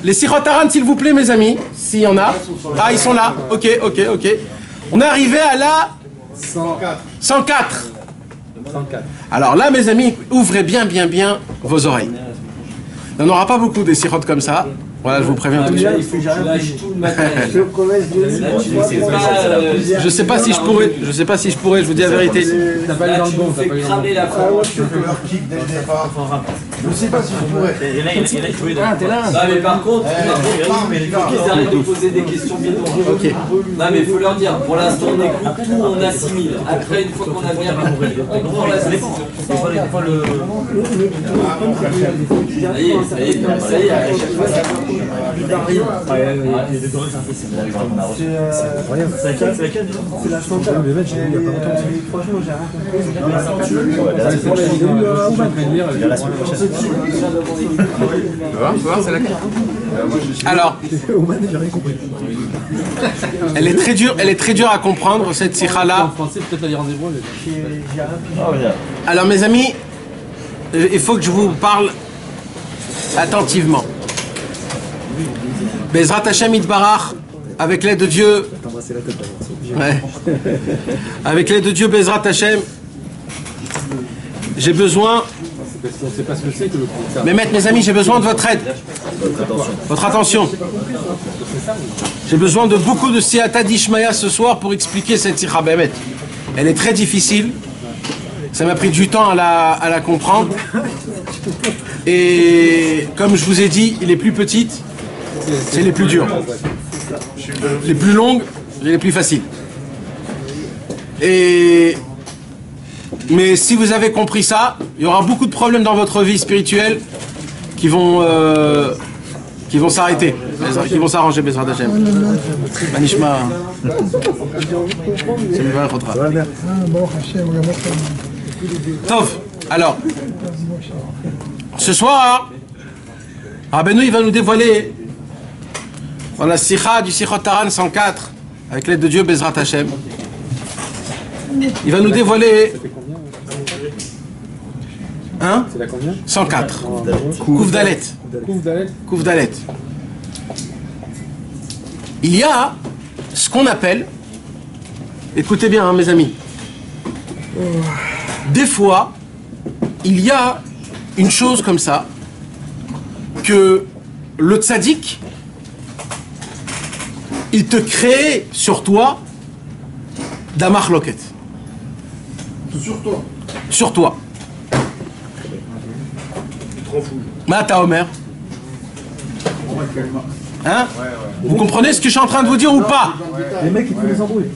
Les Sichot Haran, s'il vous plaît, mes amis, s'il y en a. Ah, ils sont là. Ok. On est arrivé à la 104. Alors là, mes amis, ouvrez bien vos oreilles. Il n'y en aura pas beaucoup des Sichot comme ça. Voilà, je vous préviens tout de suite. Je sais pas si je pourrais, je vous dis la vérité. T'as pas eu dans le bon, t'as pas eu dans le bon. Je sais pas si je pourrais. Ah, t'es là. Non, mais par contre, il faut qu'ils arrêtent de poser des questions bidons. Ok. Non, mais il faut leur dire, pour l'instant, on écoute tout, on assimile. Après, une fois qu'on a bien compris, on prend la décision. Ça y est, à chaque fois, ça C'est la chanteuse. Franchement, j'ai rien compris. Alors, elle est très dure à comprendre, cette sikha-là. Alors, mes amis, il faut que je vous parle attentivement. Bezrat Hashem Yitbarach, avec l'aide de Dieu, avec l'aide de Dieu, Bezrat Hashem, j'ai besoin. Mais mes amis, j'ai besoin de votre aide, votre attention. J'ai besoin de beaucoup de Siyata d'Ishmaïa ce soir pour expliquer cette sikha Bémet. Elle est très difficile. Ça m'a pris du temps à la comprendre. Et comme je vous ai dit, les plus petites, c'est les plus dures. Les plus longues, c'est les plus faciles. Mais si vous avez compris ça, il y aura beaucoup de problèmes dans votre vie spirituelle qui vont s'arrêter, qui vont s'arranger, Bezrat Hashem. Manishma. C'est le vrai contrat. Tov, alors, ce soir, Rabbeinu il va nous dévoiler dans la sikha du Sichot Haran 104, avec l'aide de Dieu, Bezrat Hashem. Il va nous dévoiler. Hein? C'est la combien? 104. Kouf Dalet. Kouf Dalet. Il y a ce qu'on appelle, écoutez bien, hein, mes amis, des fois, il y a une chose comme ça, que le tzaddik, il te crée sur toi d'amach loket. Sur toi. Sur toi. Trop fou. Mata Omer. Hein? Vous comprenez ce que je suis en train de vous dire ou pas? Les mecs, ils font les embrouilles.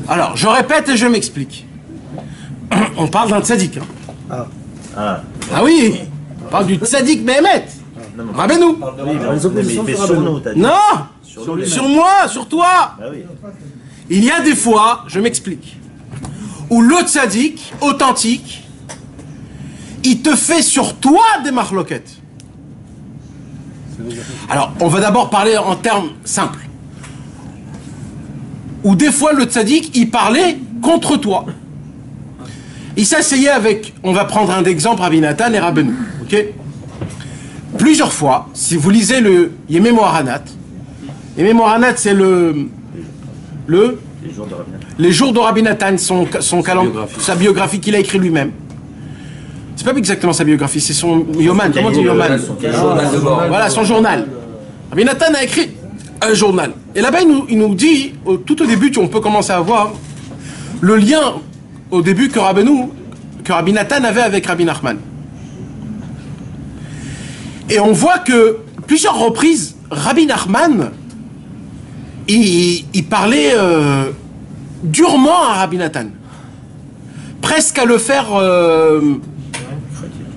Alors, je répète et je m'explique. On parle d'un tzaddik. Hein. Ah oui, on parle du tzaddik Béhémet. Rabbeinu. Non, sur moi, sur toi. Il y a des fois, je m'explique, où le tzaddik authentique, il te fait sur toi des marloquettes. Alors, on va d'abord parler en termes simples. Où des fois le tzaddik, il parlait contre toi. Il s'asseyait avec, on va prendre un exemple, Rabbi Nathan et Rabbeinu. Ok? Plusieurs fois, si vous lisez le Yemei Moharanat, Yemei Moharanat c'est les jours de Rabbi Nathan, son calendrier, sa biographie qu'il a écrit lui-même. C'est pas exactement sa biographie, c'est son Yoman. Comment on dit Yoman? Voilà, son journal. Rabbi Nathan a écrit un journal. Et là-bas, il nous dit, tout au début, on peut commencer à voir le lien au début que Rabbi Nathan avait avec Rabbi Nachman. Et on voit que plusieurs reprises, Rabbi Nachman, il parlait durement à Rabbi Nathan, presque à le faire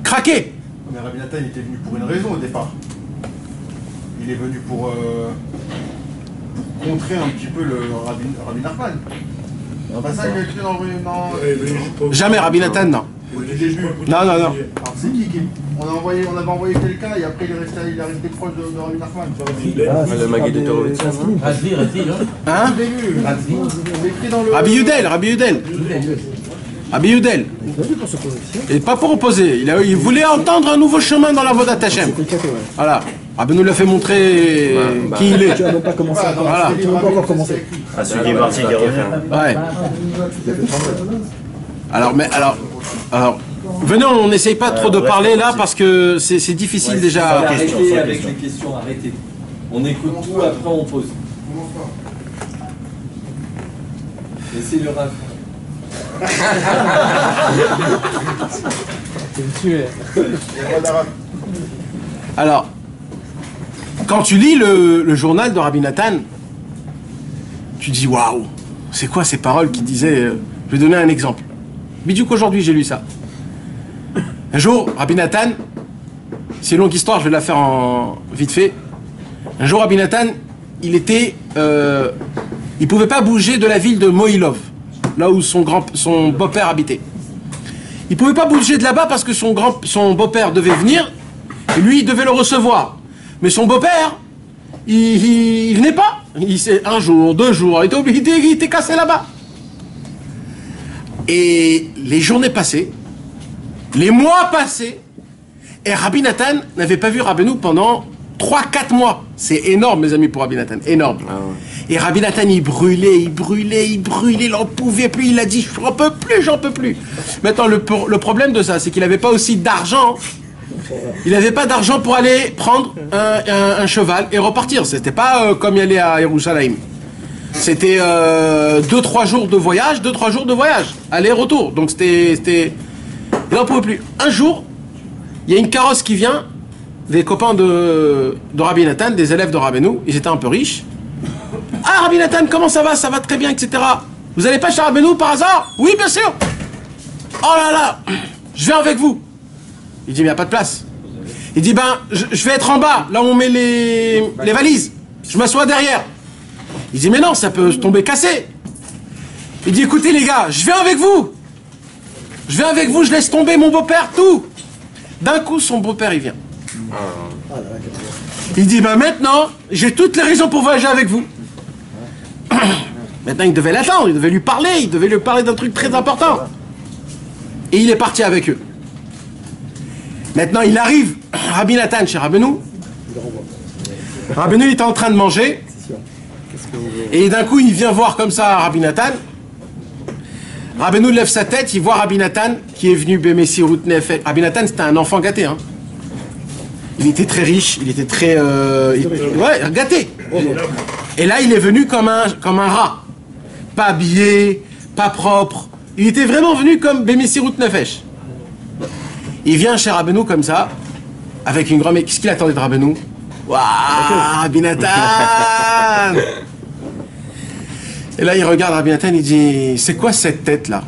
craquer. Mais Rabbi Nathan il était venu pour une raison au départ. Il est venu pour contrer un petit peu le Rabbi Nachman. C'est pas ça qu'il a écrit dans... Jamais Rabbi Nathan, non. Au début. Non. Alors c'est qui on avait envoyé quelqu'un et après il est resté proche de Rabbi Nachman. Le Maguet de Torovitsa, non? Hein? Rabbi Yudel. Rabbi Yudel. Et pas pour opposer. Il voulait entendre un nouveau chemin dans la Vodat Hashem. Voilà. Rabbeinu l'a fait montrer qui il est. Tu n'as même pas commencé. Voilà. Tu n'as pas encore commencé. Ah, celui qui est parti, qui revient. Ouais. Alors, venez, on n'essaye pas trop de parler là parce que c'est difficile déjà. Arrêtez avec les questions, arrêtez. On écoute tout, après on pose. Laissez le raf. Alors, quand tu lis le journal de Rabbi Nathan, tu dis waouh, c'est quoi ces paroles qui disaient. Je vais donner un exemple. Bidou qu'aujourd'hui j'ai lu ça. Un jour, Rabbi Nathan, c'est une longue histoire, je vais la faire en vite fait. Un jour, Rabbi Nathan, il pouvait pas bouger de la ville de Moïlov, là où son beau-père habitait. Il pouvait pas bouger de là-bas parce que son beau-père devait venir, et lui, il devait le recevoir. Mais son beau-père, il venait pas. Un jour, 2 jours, il était cassé là-bas. Et les journées passées, les mois passés, et Rabbi Nathan n'avait pas vu Rabbeinu pendant 3-4 mois. C'est énorme, mes amis, pour Rabbi Nathan, énorme. Ah ouais. Et Rabbi Nathan, il brûlait, il n'en pouvait plus, il a dit, j'en peux plus. Maintenant, le problème de ça, c'est qu'il n'avait pas aussi d'argent. Il n'avait pas d'argent pour aller prendre un cheval et repartir. C'était pas comme y aller à Yerushalayim. C'était 2-3 jours de voyage, aller-retour. Donc c'était... Il n'en pouvait plus. Un jour, il y a une carrosse qui vient, des copains de Rabbi Nathan, des élèves de Rabbeinu, ils étaient un peu riches. Ah, Rabbi Nathan, comment ça va? Ça va très bien, etc. Vous n'allez pas chez Rabbeinu par hasard? Oui, bien sûr. Oh là là, je viens avec vous. Il dit, mais il n'y a pas de place. Il dit, ben, je vais être en bas, là où on met les valises. Je m'assois derrière. Il dit, mais non, ça peut tomber cassé. Il dit, écoutez les gars, je viens avec vous. Je laisse tomber mon beau-père, tout. D'un coup, son beau-père, il vient. Il dit, ben maintenant, j'ai toutes les raisons pour voyager avec vous. Maintenant, il devait l'attendre, il devait lui parler d'un truc très important. Et il est parti avec eux. Maintenant, il arrive, Rabbi Nathan chez Rabbeinu. Rabbeinu, il était en train de manger. Et d'un coup, il vient voir comme ça Rabbi Nathan. Rabbeinu lève sa tête, il voit Rabbi Nathan qui est venu Bemessirut Nefesh. Rabbi Nathan, c'était un enfant gâté. Hein. Il était très riche, il était très... gâté. Et là, il est venu comme un rat. Pas habillé, pas propre. Il était vraiment venu comme Bemessirut Nefesh. Il vient chez Rabbeinu comme ça, avec une grande... Qu'est-ce qu'il attendait de Rabbeinu? Waouh, Rabbi Nathan. Et là, il regarde Rabbi Nathan, il dit, c'est quoi cette tête-là?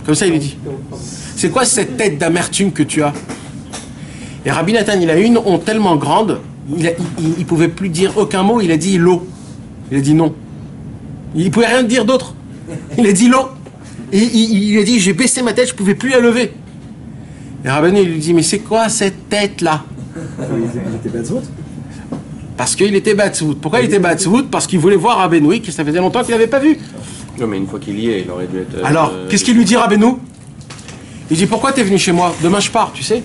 Comme ça, il lui dit, c'est quoi cette tête d'amertume que tu as? Et Rabbi Nathan, il a une honte tellement grande, il pouvait plus dire aucun mot, il a dit l'eau. Il a dit non. Il pouvait rien dire d'autre. Il a dit l'eau. Et il a dit, j'ai baissé ma tête, je pouvais plus la lever. Et Rabbeinu, il lui dit, mais c'est quoi cette tête-là? Il était Batzvout. Parce qu'il était Batzvout. Pourquoi il était Batzvout? Parce qu'il voulait voir Rabbeinu, que ça faisait longtemps qu'il n'avait pas vu. Non, mais une fois qu'il y est, il aurait dû être... Alors, qu'est-ce qu'il lui dit, Rabbeinu? Il dit, pourquoi t'es venu chez moi? Demain, je pars, tu sais.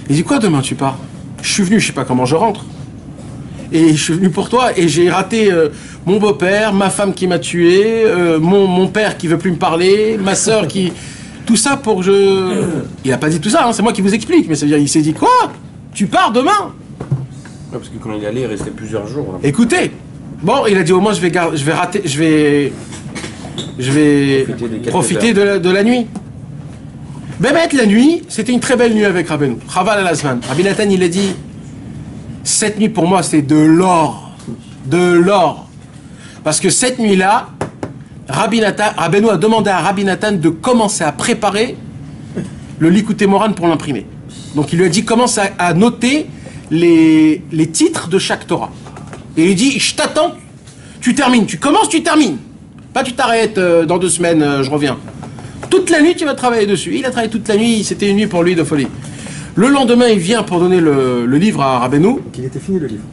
Il dit, quoi, demain, tu pars? Je suis venu, je sais pas comment je rentre. Et je suis venu pour toi, et j'ai raté mon beau-père, ma femme qui m'a tué, mon père qui veut plus me parler, ma soeur qui... Tout ça pour je... Il a pas dit tout ça, hein, c'est moi qui vous explique, mais ça veut dire, il s'est dit, quoi? Tu pars demain? Ouais, parce que quand il allait, il restait plusieurs jours. Là. Écoutez, bon, il a dit, au moins, je vais profiter de la nuit. Bémet, la nuit, c'était une très belle nuit avec Rabbeinu. Chaval al-Azman. Rabbi Nathan, il a dit, cette nuit pour moi, c'est de l'or. De l'or. Parce que cette nuit-là, Rabbeinu a demandé à Rabbi Nathan de commencer à préparer le Likutei Moharan pour l'imprimer. Donc il lui a dit, commence à noter les titres de chaque Torah. Et il lui dit, je t'attends, tu termines. Tu commences, tu termines. Pas tu t'arrêtes, dans 2 semaines, je reviens. Toute la nuit, tu vas travailler dessus. Il a travaillé toute la nuit, c'était une nuit pour lui de folie. Le lendemain, il vient pour donner le livre à Rabbeinu. Donc il était fini le livre.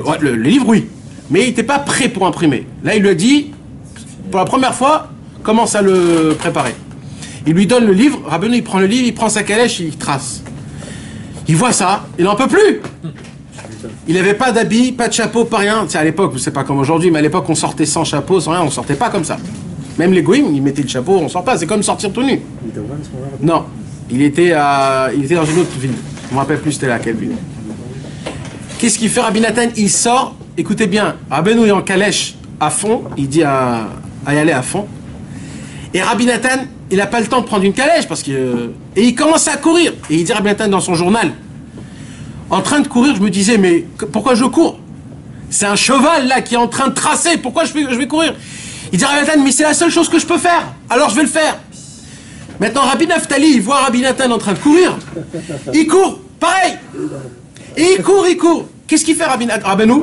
Ouais, le livre, oui. Mais il n'était pas prêt pour imprimer. Là, il lui a dit, pour la première fois, commence à le préparer. Il lui donne le livre, Rabbeinu il prend le livre, il prend sa calèche, il trace. Il voit ça, il n'en peut plus. Il n'avait pas d'habit, pas de chapeau, pas rien. C'est à l'époque, c'est pas comme aujourd'hui, mais à l'époque on sortait sans chapeau, sans rien, on sortait pas comme ça. Même les goïms, ils mettaient le chapeau, on sort pas, c'est comme sortir tout nu. Il était au Van, ce moment-là? Non, il était dans une autre ville. Je me rappelle plus c'était laquelle ville. Qu'est-ce qu'il fait Rabbi Nathan? Il sort, écoutez bien, Rabbeinu est en calèche à fond, il dit à y aller à fond. Et Rabbi Nathan, il n'a pas le temps de prendre une calèche parce que et il commence à courir. Et il dit Rabbi Nathan dans son journal, en train de courir, je me disais mais pourquoi je cours? C'est un cheval là qui est en train de tracer. Pourquoi je vais courir? Il dit Rabbi Nathan, mais c'est la seule chose que je peux faire. Alors je vais le faire. Maintenant Rabbi Naftali, il voit Rabbi Nathan en train de courir. Il court, pareil. Et il court. Qu'est-ce qu'il fait Rabbeinu?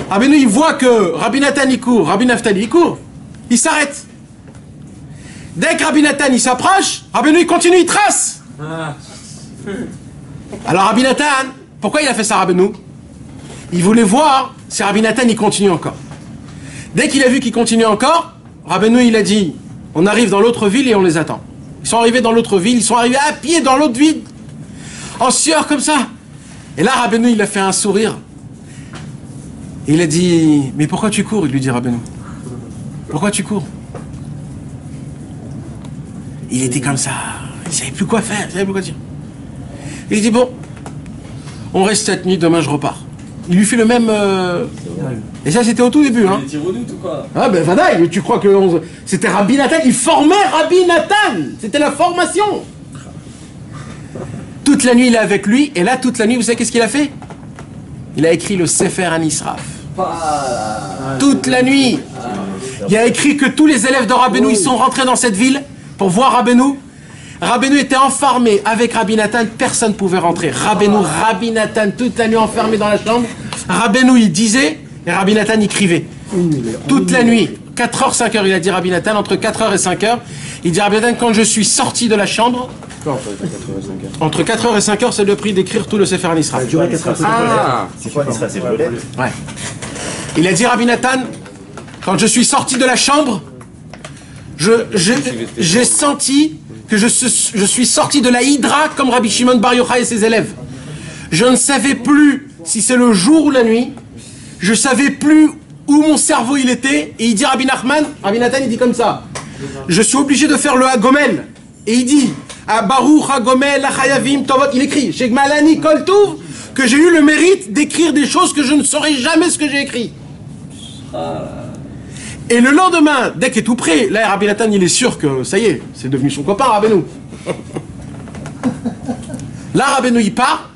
Rabbeinu, il voit que Rabbi Nathan il court, Rabbi Naftali il court. Il s'arrête. Dès que Rabbi Nathan il s'approche, Rabbeinu il continue, il trace. Alors Rabbi Nathan, pourquoi il a fait ça Rabbeinu? Il voulait voir si Rabbi Nathan il continue encore. Dès qu'il a vu qu'il continue encore, Rabbeinu il a dit, on arrive dans l'autre ville et on les attend. Ils sont arrivés dans l'autre ville, ils sont arrivés à pied dans l'autre ville, en sueur comme ça. Et là Rabbeinu il a fait un sourire. Et il a dit, mais pourquoi tu cours? Il lui dit Rabbeinu. Pourquoi tu cours? Il était comme ça, il savait plus quoi faire, il savait plus quoi dire. Et il dit bon, on reste cette nuit, demain je repars. Il lui fait le même... Et ça c'était au tout début. Hein. Il est ou quoi? Ah ben Vadaï, tu crois que c'était Rabbi Nathan, il formait Rabbi Nathan. C'était la formation. Toute la nuit il est avec lui, et là toute la nuit, vous savez qu'est-ce qu'il a fait? Il a écrit le Sefer Anisraf. Toute la nuit. Il a écrit que tous les élèves de Rabbeinu, ils sont rentrés dans cette ville pour voir Rabbeinu. Rabbeinu était enfermé avec Rabbi Nathan, personne ne pouvait rentrer. Rabbi Nathan, toute la nuit enfermé dans la chambre. Rabbeinu, il disait, et Rabbi Nathan, il écrivait. Toute la nuit, 4h, 5h, il a dit Rabbi Nathan, entre 4h et 5h. Il dit Rabbi Nathan, quand je suis sorti de la chambre, entre 4h et 5h, c'est le prix d'écrire tout le Sefer Anisraf. C'est quoi Nisra? C'est violet? Ouais. Il a dit Rabbi Nathan, quand je suis sorti de la chambre, j'ai senti que je suis sorti de la Hydra comme Rabbi Shimon Bar Yochai et ses élèves. Je ne savais plus si c'est le jour ou la nuit. Je savais plus où mon cerveau il était. Et il dit Rabbi Nathan il dit comme ça. Je suis obligé de faire le Hagomel. Et il dit Baruch Hagomel Achayavim Tovot. Il écrit Shek Malani Kol Tuv, que j'ai eu le mérite d'écrire des choses que je ne saurais jamais ce que j'ai écrit. Et le lendemain, dès qu'il est tout prêt, là Rabbi Nathan il est sûr que ça y est, c'est devenu son copain Rabbeinu. Là Rabbeinu il part.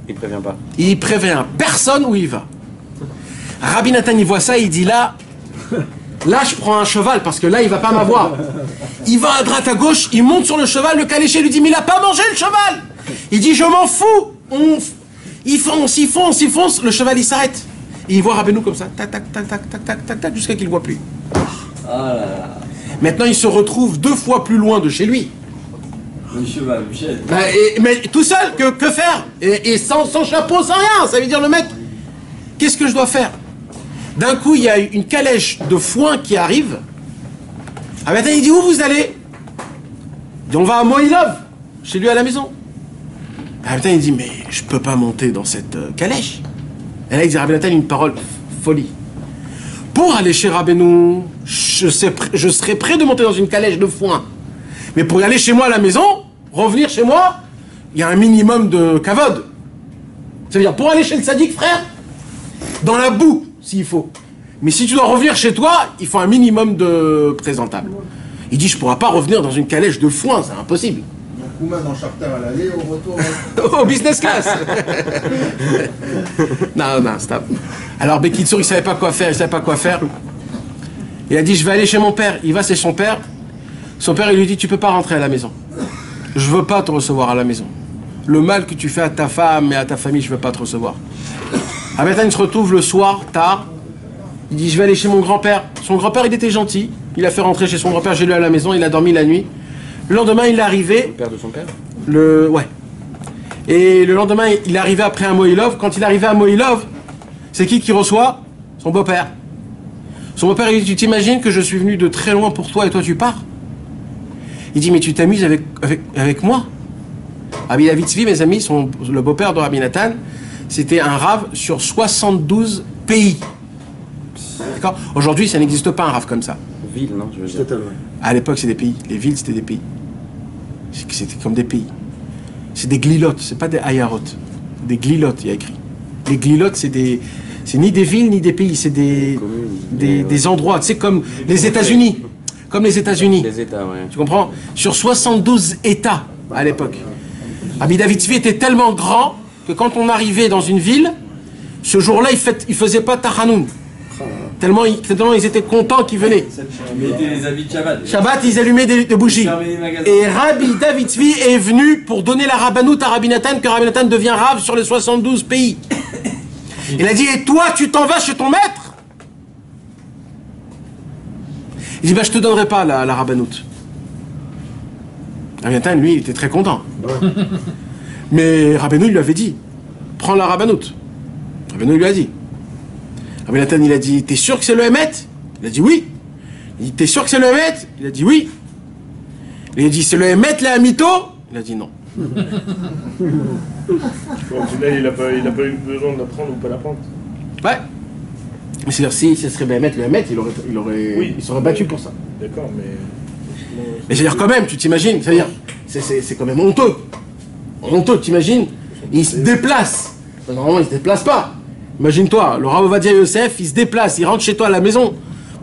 Il prévient pas. Il prévient personne où il va. Rabbi Nathan il voit ça, il dit là je prends un cheval parce que là il va pas m'avoir. Il va à droite à gauche, il monte sur le cheval, le caléché lui dit mais il a pas mangé le cheval. Il dit je m'en fous. Il fonce, le cheval il s'arrête. Et il voit Rabbeinu comme ça, tac, tac, tac, tac, tac, tac, tac, tac, jusqu'à qu'il ne voit plus. Maintenant, il se retrouve 2 fois plus loin de chez lui. Le cheval, Michel. Mais tout seul, que faire? Et sans chapeau, sans rien. Ça veut dire le mec, qu'est-ce que je dois faire? D'un coup, il y a une calèche de foin qui arrive. Ah maintenant, il dit, où vous allez? Il dit, on va à Moïlov, chez lui à la maison. Ah maintenant, il dit, mais je peux pas monter dans cette calèche. Et là, il dit Rabbi Nathan une parole folie. Pour aller chez Rabbeinu, je serais prêt de monter dans une calèche de foin. Mais pour y aller chez moi à la maison, revenir chez moi, il y a un minimum de kavod. Ça veut dire, pour aller chez le sadique, frère, dans la boue, s'il faut. Mais si tu dois revenir chez toi, il faut un minimum de présentable. Il dit, je ne pourrai pas revenir dans une calèche de foin, c'est impossible. Kouman en charter à l'aller, au retour. Au business class. Non, stop. Alors Bekitsour, il savait pas quoi faire, Il a dit, je vais aller chez mon père. Il va chez son père. Son père, il lui dit, tu peux pas rentrer à la maison. Je veux pas te recevoir à la maison. Le mal que tu fais à ta femme et à ta famille, je veux pas te recevoir. Ah maintenant, il se retrouve le soir, tard. Il dit, je vais aller chez mon grand-père. Son grand-père, il était gentil. Il a fait rentrer chez son grand-père, j'ai lui à la maison, il a dormi la nuit. Le lendemain, il est arrivé. Le père de son père? Ouais. Et le lendemain, il est arrivé après un Moïlov. Quand il est arrivé à Moïlov, c'est qui reçoit? Son beau-père. Son beau-père, il dit, tu t'imagines que je suis venu de très loin pour toi et toi tu pars? Il dit, mais tu t'amuses avec moi? Rabbi David Tzvi, mes amis, le beau-père de Rabbi Nathan, c'était un rave sur 72 pays. D'accord? Aujourd'hui, ça n'existe pas un rave comme ça. Ville, non, je veux dire. À l'époque, c'est des pays. Les villes, c'était des pays. C'était comme des pays. C'est des glilotes, c'est pas des ayarotes. Des glilotes, il y a écrit. Les glilotes, c'est ni des villes ni des pays, c'est des endroits. C'est comme les États-Unis. Comme les États-Unis. Les États, ouais. Tu comprends? Sur 72 États à l'époque. Rabbi David Tzvi était tellement grand que quand on arrivait dans une ville, ce jour-là, il faisait pas Tachanoun. Tellement ils étaient contents qu'ils venaient. Ils mettaient les habits de Shabbat. Shabbat, ils allumaient des bougies. Et Rabbi David Tzvi est venu pour donner la rabbanout à Rabbi Nathan, que Rabbi Nathan devient rave sur les 72 pays. Il a dit, et toi, tu t'en vas chez ton maître? Il dit, bah, je te donnerai pas la rabbanout. Rabbi Nathan, lui, il était très content. Mais Rabbeinu, il lui avait dit, prends la rabbanout. Rabbeinu, il lui a dit. Rabbi Nathan, il a dit, t'es sûr que c'est le Hémet? Il a dit oui. Il dit, t'es sûr que c'est le Hémet? Il a dit oui. Il a dit, c'est le Hémet, le Hamito? Il a dit non. Bon, là, il a pas eu besoin de la prendre ou pas la prendre. Ouais. Mais c'est-à-dire, si ce serait le Hémet, il serait battu pour ça. D'accord, mais... Mais c'est-à-dire quand même, tu t'imagines, c'est-à-dire, c'est quand même honteux. Honteux, t'imagines? Il se déplace. Normalement, il se déplace pas. Imagine-toi, le Rav Ovadia Yosef, il se déplace, il rentre chez toi à la maison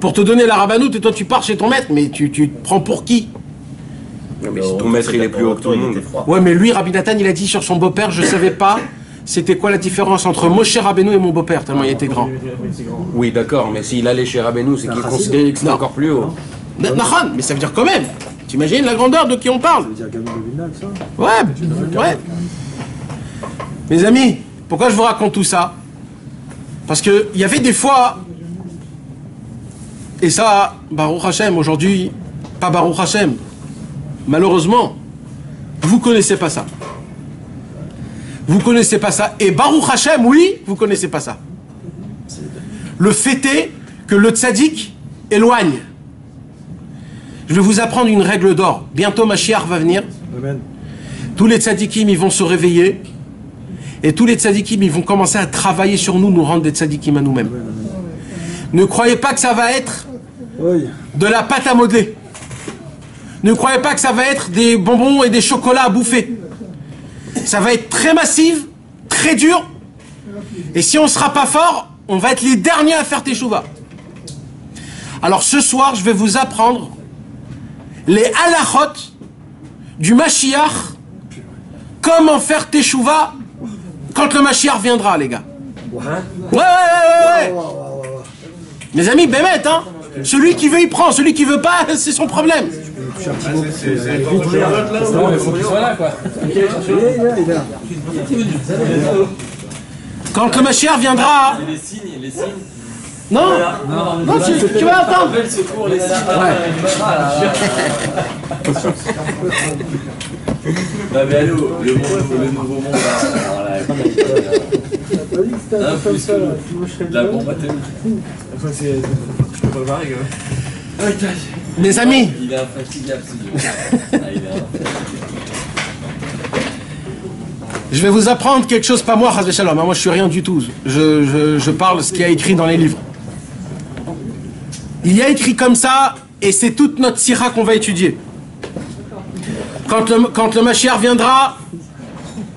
pour te donner la rabbanout et toi tu pars chez ton maître, mais tu te prends pour qui? Non, mais si ton maître il est plus haut que tout le monde. Ouais, mais lui, Rabbi Nathan, il a dit sur son beau-père, je savais pas c'était quoi la différence entre Moshe Rabbeinu et mon beau-père, tellement il était grand. Oui, d'accord, mais s'il allait chez Rabbeinu, c'est qu'il considérait que c'était encore plus haut. Nachan, mais ça veut dire quand même. T'imagines la grandeur de qui on parle? Ça veut dire Gamon de Vilna, ça? Ouais. Mes amis, pourquoi je vous raconte tout ça? Parce qu'il y avait des fois, et ça, Baruch Hashem, aujourd'hui, pas Baruch Hashem, malheureusement, vous connaissez pas ça. Vous connaissez pas ça. Et Baruch Hashem, oui, vous connaissez pas ça. Le fait est que le tzaddik éloigne. Je vais vous apprendre une règle d'or. Bientôt Mashiach va venir. Amen. Tous les tzaddikim, ils vont se réveiller. Et tous les tzaddikim, ils vont commencer à travailler sur nous, nous rendre des tzaddikim à nous-mêmes. Ne croyez pas que ça va être de la pâte à modeler. Ne croyez pas que ça va être des bonbons et des chocolats à bouffer. Ça va être très massif, très dur. Et si on ne sera pas fort, on va être les derniers à faire teshuva. Alors ce soir, je vais vous apprendre les halachot du Mashiach. Comment faire teshuva quand le Mashiach viendra, les gars. Ouais. Mes amis, bémet, hein. Celui qui veut, il prend. Celui qui veut pas, c'est son problème. Il faut qu'il soit là, quoi. Il est là. Quand le Mashiach viendra... Les signes. Non, tu vas attendre. Appelle secours, les signes. Non mais allô, le nouveau monde, alors là, plus que la bombe atomique. Je peux pas le barrer, gars. Mes amis, Il est infatigable, ce gars. je vais vous apprendre quelque chose, pas moi, Chas v'Shalom, moi je suis rien du tout. Je parle ce qu'il y a écrit dans les livres. Il y a écrit comme ça, et c'est toute notre sira qu'on va étudier. Quand le Mashiach viendra,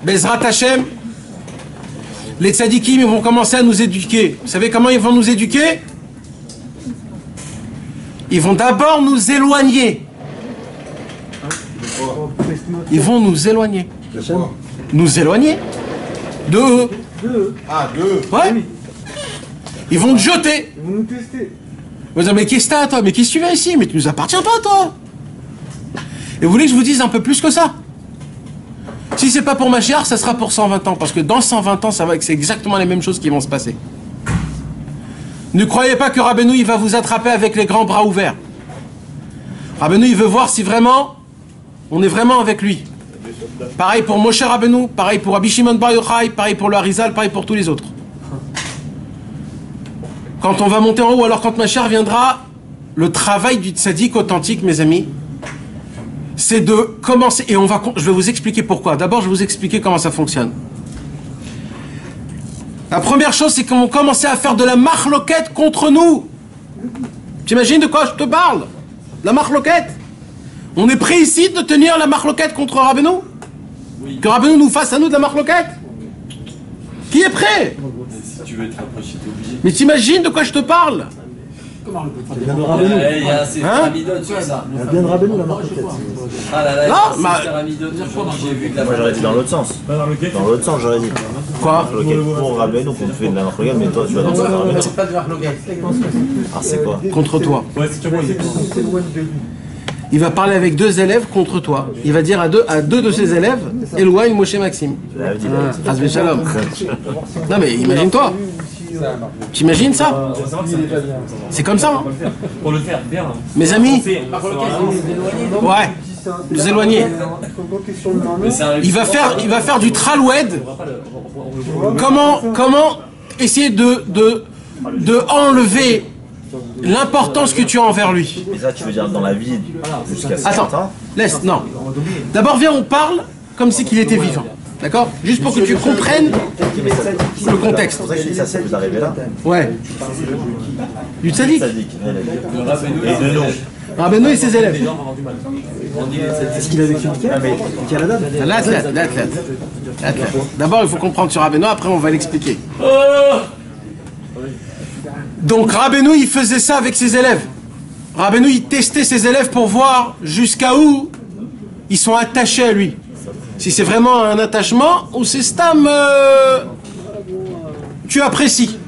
Bezrat Hashem, les tzadikim ils vont commencer à nous éduquer. Vous savez comment ils vont nous éduquer? Ils vont d'abord nous éloigner. Ils vont nous éloigner. Nous éloigner de eux. Ah, deux. Ouais. Ils vont te jeter. Ils vont nous tester. Vous allez dire, mais qu'est-ce que t'as, toi? Mais qu'est-ce que tu viens ici? Mais tu nous appartiens pas, toi. Et vous voulez que je vous dise un peu plus que ça? Si c'est pas pour Mashiach, ça sera pour 120 ans. Parce que dans 120 ans, ça va que c'est exactement les mêmes choses qui vont se passer. Ne croyez pas que Rabbeinu, il va vous attraper avec les grands bras ouverts. Rabbeinu, il veut voir si vraiment, on est vraiment avec lui. Pareil pour Moshe Rabbeinu, pareil pour Rabbi Shimon Bar Yochai, pareil pour le Harizal, pareil pour tous les autres. quand on va monter en haut, ou alors quand Mashiach viendra, le travail du tzaddik authentique, mes amis, c'est de commencer, et je vais vous expliquer pourquoi. D'abord, je vais vous expliquer comment ça fonctionne. La première chose, c'est qu'on va commencer à faire de la marloquette contre nous. T'imagines de quoi je te parle? La marloquette. On est prêt ici de tenir la marloquette contre Rabbeinu? Oui. Que Rabbeinu nous fasse à nous de la marloquette? Qui est prêt? Si tu veux te rapprocher, t'es obligé. Mais t'imagines de quoi je te parle? Il y a assez pyramidone sur ça. Elle vient de Rabbeinu, la marloquette. Ah là là, non, c'est pyramidone. J'ai vu que la Moi j'aurais dit dans l'autre sens. Dans l'autre sens j'aurais dit. Quoi? Pour Rabbeinu, qu'on fait de la marloquette, mais toi tu vas dans le Rabbeinu. C'est pas de marloquette. Ah c'est quoi? Contre toi. Ouais, c'est Il va parler avec 2 élèves contre toi. Il va dire à deux de ses élèves, éloigne Moshe Maxime. Razvé Shalom. Non mais imagine-toi. T'imagines ça? C'est comme ça, hein? Pour le faire bien. Mes amis. Ouais. Vous éloignez. Il va faire du traloued. Comment essayer de enlever l'importance que tu as envers lui. Et ça tu veux dire dans la vie jusqu'à 50 ans? Laisse, non. D'abord viens, on parle comme si qu'il était vivant. D'accord? Juste pour que tu comprennes le contexte. C'est pour ça que je dis ça, c'est vous arrivez là. Ouais. Du tzaddik. Et de nous. Rabbeinu et ses élèves. Est-ce qu'il a vécu qui a la dame? L'athlète. D'abord, il faut comprendre sur Rabbeinu, après on va l'expliquer. Donc Rabbeinu, il faisait ça avec ses élèves. Rabbeinu, il testait ses élèves pour voir jusqu'à où ils sont attachés à lui. Si c'est vraiment un attachement ou c'est stam, tu apprécies.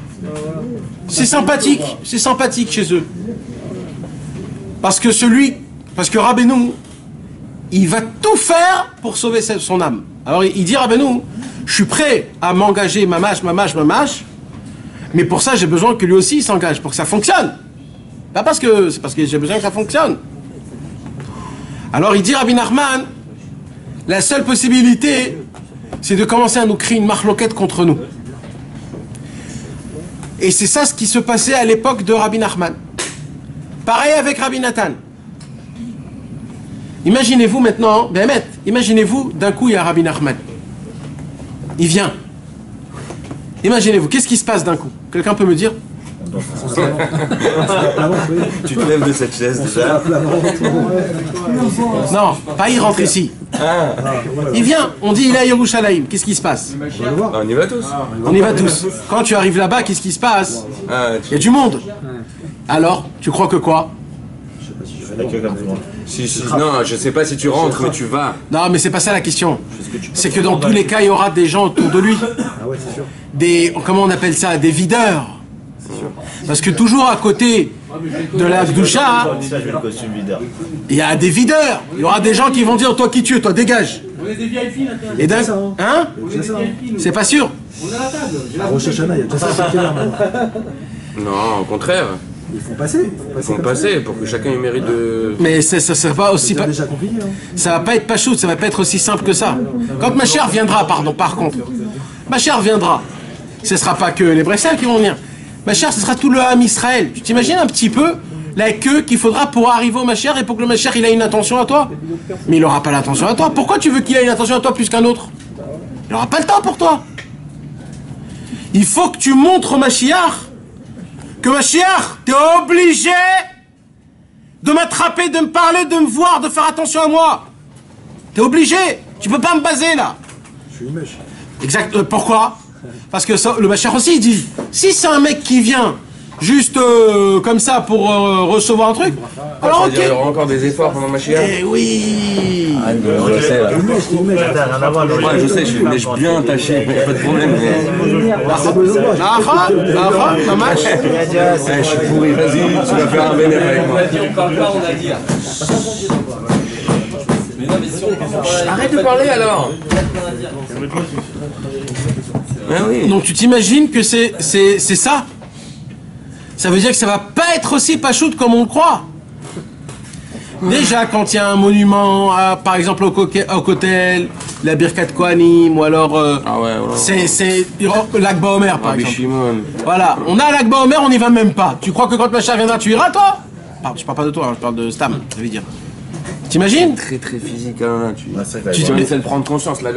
C'est sympathique chez eux. Parce que Rabbeinu, il va tout faire pour sauver son âme. Alors il dit Rabbeinu, je suis prêt à m'engager, mamache, mais pour ça j'ai besoin que lui aussi il s'engage, pour que ça fonctionne. Pas parce que j'ai besoin que ça fonctionne. Alors il dit Rabbi Nachman, la seule possibilité, c'est de commencer à nous créer une marloquette contre nous. Et c'est ça ce qui se passait à l'époque de Rabbi Nachman. Pareil avec Rabbi Nathan. Imaginez-vous maintenant, Béhémet, imaginez-vous, d'un coup il y a Rabbi Nachman. Il vient. Imaginez-vous, qu'est-ce qui se passe d'un coup? Quelqu'un peut me dire? Tu te lèves de cette chaise déjà. Non, pas il rentre ici. Il vient, on dit il est à Yerushalayim. Qu'est-ce qui se passe? On y va tous. On y va tous. Quand tu arrives là-bas, qu'est-ce qui se passe? Il y a du monde. Alors, tu crois que quoi? La queue comme tout le monde. Non, je sais pas si tu rentres, mais tu vas. Non, mais c'est pas ça la question. C'est que dans tous les cas, il y aura des gens autour de lui. Ah ouais, c'est sûr. Comment on appelle ça? Des videurs. Parce que toujours à côté de la Gdoucha, il y a des videurs. Il y aura des gens qui vont dire, toi qui tu es, toi dégage. On est des VIP là. Et d'un... Hein? C'est pas sûr. On a la table. À Rosh Hashanah, il y a déjà ça qui est là maintenant. Non, au contraire. Ils font passer. Ils font passer pour que chacun ait mérite de... Mais ça sera pas aussi... C'est déjà compliqué. Hein. Ça va pas être pachout, ça va pas être aussi simple que ça. Quand Mashiach viendra, par contre. Mashiach viendra. Ce sera pas que les Bressels qui vont venir. Mashiach, ce sera tout le Ham Israël. Tu t'imagines un petit peu la queue qu'il faudra pour arriver au Mashiach et pour que le Mashiach il ait une attention à toi? Mais il aura pas l'attention à toi. Pourquoi tu veux qu'il ait une attention à toi plus qu'un autre? Il aura pas le temps pour toi. Il faut que tu montres au Mashiach que Mashiach, t'es obligé de m'attraper, de me parler, de me voir, de faire attention à moi. T'es obligé. Tu peux pas me baser là. Je suis une mèche. Exact. Pourquoi? Parce que ça, le Mashiach aussi il dit, si c'est un mec qui vient juste comme ça pour recevoir un truc, alors ok. Il y aura encore des efforts pendant Mashiach. Eh oui. Je sais là. Ouais, je sais, je suis une mèche bien tachée, il n'y a pas de problème. Ça marche. Je suis pourri, vas-y, tu vas faire un bénéfice avec moi. On a dit, on parle pas, on a dit. Mais non, mais si on Arrête de parler alors. Ah oui. Donc tu t'imagines que c'est ça? Ça veut dire que ça va pas être aussi pachoute comme on le croit. Déjà, quand il y a un monument, par exemple au Kotel, la Birkat Kohanim, ou alors c'est l'Akba Omer, par exemple. Shimon. Voilà, on a l'Akba Omer, on n'y va même pas. Tu crois que quand Mashiach viendra, tu iras, toi? Je parle pas de toi, hein, je parle de Stam, ça veut dire. T'imagines? Très très physique, hein. Tu Tu te laisses prendre conscience. Là,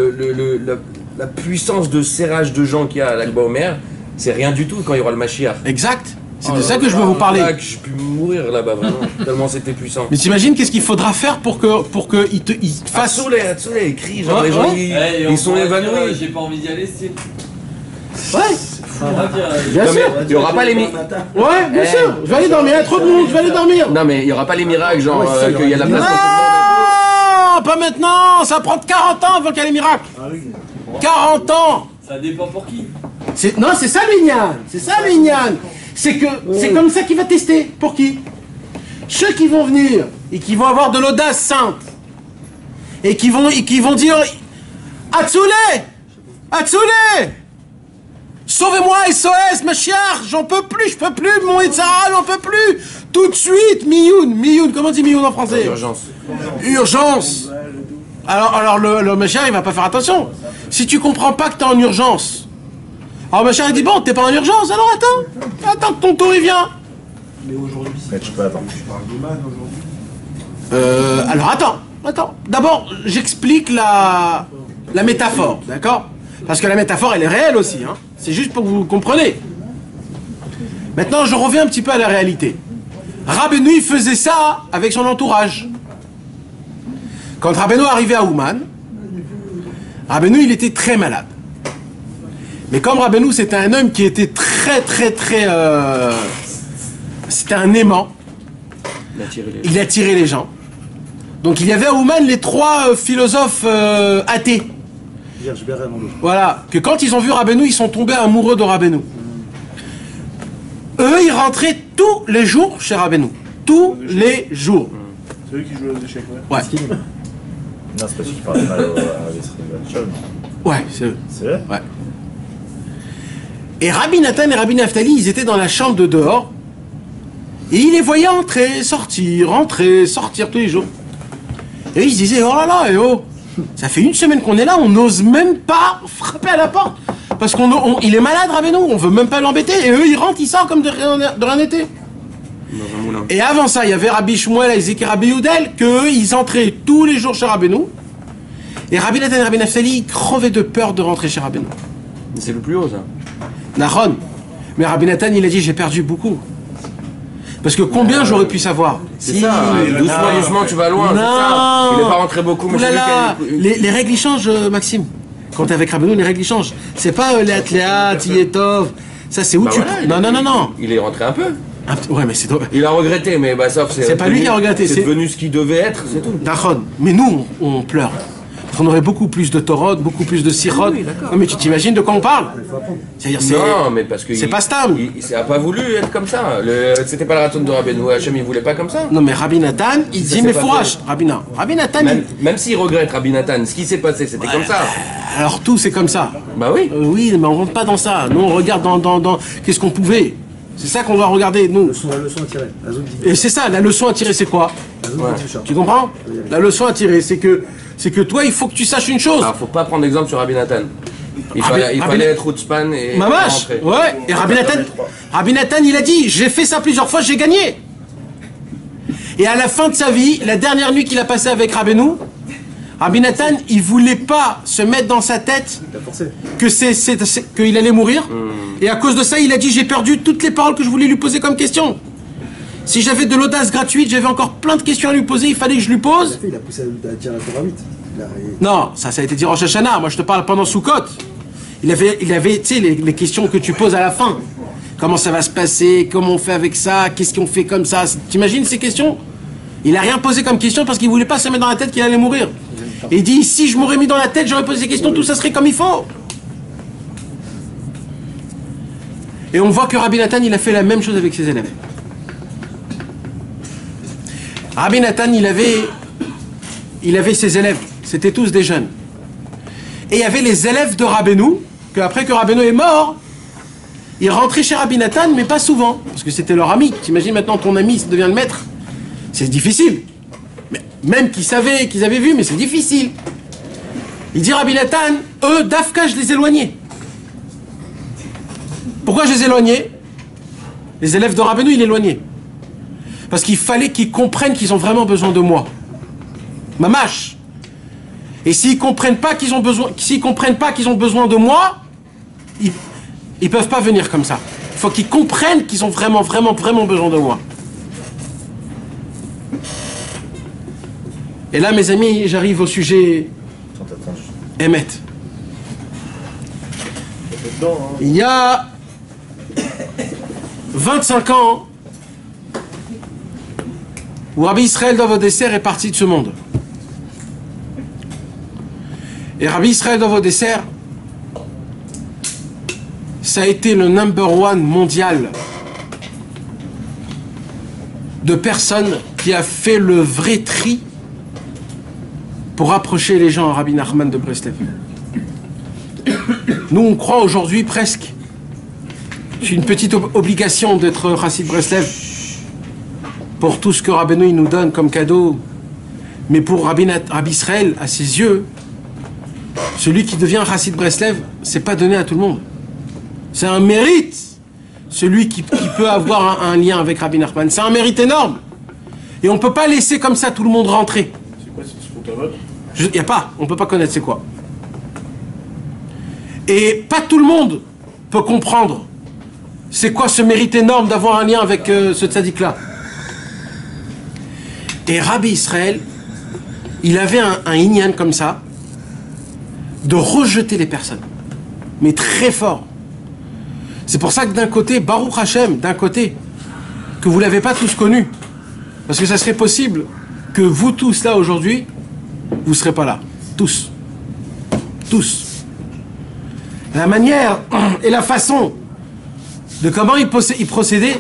la puissance de serrage de gens qu'il y a à l'Akba Omer, c'est rien du tout quand il y aura le Mashiach. Exact. C'est de ça que je veux vous parler. Je peux mourir là-bas, vraiment, tellement c'était puissant. Mais t'imagines qu'est-ce qu'il faudra faire pour que il fasse... Atsule, il crie, genre les gens, ils sont évanouis. J'ai pas envie d'y aller, Steve. Ouais. Bien sûr. Il y aura pas les miracles. Ouais, bien sûr. Je vais aller dormir, il y a trop de monde, je vais aller dormir. Non mais il y aura pas les miracles, genre qu'il y a de la place pour tout Non, pas maintenant. Ça prend 40 ans avant qu'il y ait les miracles. 40 ans. Ça dépend pour qui. Non, c'est ça l'Inyan. C'est ça l'Inyan. C'est que c'est comme ça qu'il va tester. Pour qui? Ceux qui vont venir et qui vont avoir de l'audace sainte et qui vont dire Atsule, sauvez-moi SOS Mashiach, j'en peux plus, je peux plus, mon Yitzhara, j'en peux plus. Tout de suite, Mioun, comment on dit Mioun en français? Urgence. Alors le Mashiach il va pas faire attention. Si tu comprends pas que t'es en urgence, alors Mashiach il dit bon, t'es pas en urgence, alors attends que ton tour il vient. Mais aujourd'hui, Mais tu peux attendre. tu parles d'Oman aujourd'hui. Alors attends. D'abord, j'explique la métaphore, d'accord? Parce que la métaphore, elle est réelle aussi, hein. C'est juste pour que vous compreniez. Maintenant, je reviens un petit peu à la réalité. Rabbeinu, il faisait ça avec son entourage. Quand Rabbeinu arrivait à Ouman, Rabbeinu, il était très malade. Mais comme Rabbeinu, c'était un homme qui était très... C'était un aimant. Il attirait les gens. Donc il y avait à Ouman les trois philosophes athées. Voilà, que quand ils ont vu Rabbeinu, ils sont tombés amoureux de Rabbeinu. Eux, ils rentraient tous les jours chez Rabbeinu. Tous les jours. C'est eux qui jouent aux échecs, Ouais. Non, c'est parce qu'il parlait mal à Israël. Ouais, c'est eux. C'est vrai? Ouais. Et Rabbi Nathan et Rabbi Naftali, ils étaient dans la chambre de dehors. Et ils les voyaient entrer, sortir tous les jours. Et ils se disaient, oh là là, ça fait une semaine qu'on est là, on n'ose même pas frapper à la porte. Parce qu'il est malade, Rabbeinu, on veut même pas l'embêter. Et eux, ils rentrent, ils sortent comme de rien n'était. Et avant ça, il y avait Rabbi Shmuel, Isaac et Rabbi Youdel, qu'eux, ils entraient tous les jours chez Rabbeinu. Et Rabbi Nathan et Rabbi Naftali, ils crevaient de peur de rentrer chez Rabbeinu. C'est le plus haut, ça. Nahon. Mais Rabbi Nathan, il a dit, j'ai perdu beaucoup. Parce que combien j'aurais pu savoir? C'est ça, doucement, tu vas loin. Non. Ça. Il n'est pas rentré beaucoup, mais Oulala, les règles ils changent, Maxime. Quand t'es avec Rabbeinu, les règles ils changent. C'est pas les Atléa, Tiyetov. Ça, c'est où tu. Voilà, Non. Il est rentré un peu. Ouais, mais c'est. Il a regretté, mais bah ça, C'est pas lui qui a regretté, c'est devenu ce qu'il devait être, c'est tout. Nahon. Mais nous, on pleure. On aurait beaucoup plus de Torot, beaucoup plus de Sirot. Oui, d'accord. Non, mais tu t'imagines de quoi on parle? C'est-à-dire, Non, mais parce que c'est pas Stam. Il n'a pas voulu être comme ça. C'était pas la raton de Rabbeinu. Hachem, il voulait pas comme ça. Non, mais Rabbi Nathan, il dit, mais fourrage. Rabbi Nathan, Même s'il regrette Rabbi Nathan, ce qui s'est passé, c'était comme ça. alors tout, c'est comme ça. Bah oui. Oui, mais on rentre pas dans ça. Nous, on regarde dans qu'est-ce qu'on pouvait. C'est ça qu'on va regarder, nous. La leçon à tirer. Et c'est ça, la leçon à tirer, c'est quoi? Tu comprends? La leçon à tirer, c'est que toi, il faut que tu saches une chose. Alors, faut pas prendre exemple sur Rabbi Nathan. Il fallait être Rutzpan et Mamash, rentrer. ouais. Et Rabbi Nathan, il a dit, j'ai fait ça plusieurs fois, j'ai gagné. Et à la fin de sa vie, la dernière nuit qu'il a passée avec Rabbeinu, Rabbi Nathan, il voulait pas se mettre dans sa tête qu'il allait mourir. Et à cause de ça, il a dit, j'ai perdu toutes les paroles que je voulais lui poser comme question. Si j'avais de l'audace gratuite, j'avais encore plein de questions à lui poser, il fallait que je lui pose. Il a poussé à dire la Torah 8. Non, ça a été dit Rosh Hashanah. Moi, je te parle pendant Sukkot. Il avait tu sais, les questions que tu poses à la fin. Comment ça va se passer? Comment on fait avec ça? Qu'est-ce qu'on fait comme ça? T'imagines ces questions? Il a rien posé comme question parce qu'il voulait pas se mettre dans la tête qu'il allait mourir. Et il dit, si je m'aurais mis dans la tête, j'aurais posé ces questions, tout ça serait comme il faut. Et on voit que Rabbi Nathan, il a fait la même chose avec ses élèves. Rabbi Nathan, il avait ses élèves. C'était tous des jeunes. Et il y avait les élèves de Rabbeinu, qu'après que Rabbeinu est mort, ils rentraient chez Rabbi Nathan, mais pas souvent, parce que c'était leur ami. T'imagines maintenant ton ami, ça devient le maître. C'est difficile. même qu'ils avaient vu, mais c'est difficile. Il dit Rabbi Nathan, eux, Dafka, je les éloignais. Pourquoi je les éloignais? Les élèves de Rabbeinu, il éloignait. Parce qu'il fallait qu'ils comprennent qu'ils ont vraiment besoin de moi. Mamash. Et s'ils comprennent pas qu'ils ont besoin, de moi, ils peuvent pas venir comme ça. Il faut qu'ils comprennent qu'ils ont vraiment besoin de moi. Et là, mes amis, j'arrive au sujet Emet. Il y a 25 ans, où Rabbi Israël Dov Odesser est parti de ce monde. Et Rabbi Israël Dov Odesser, ça a été le #1 mondial de personnes qui a fait le vrai tri pour rapprocher les gens à Rabbi Nachman de Breslev. Nous, on croit aujourd'hui presque, c'est une petite obligation d'être Chassid Breslev pour tout ce que Rabbeinu nous donne comme cadeau. Mais pour Rabbi Israël, à ses yeux, celui qui devient Chassid Breslev, c'est pas donné à tout le monde. C'est un mérite, celui qui peut avoir un lien avec Rabbi Nachman. C'est un mérite énorme. Et on ne peut pas laisser comme ça tout le monde rentrer. C'est quoi cette spoutavote? Il n'y a pas, on ne peut pas connaître c'est quoi. Et pas tout le monde peut comprendre c'est quoi ce mérite énorme d'avoir un lien avec ce tzaddik-là. Et Rabbi Israël, il avait un inyan comme ça, de rejeter les personnes. Mais très fort. C'est pour ça que d'un côté, Baruch Hashem, d'un côté, que vous ne l'avez pas tous connu. Parce que ça serait possible que vous tous là aujourd'hui, vous ne serez pas là. Tous. Tous. La manière et la façon de comment il procédait,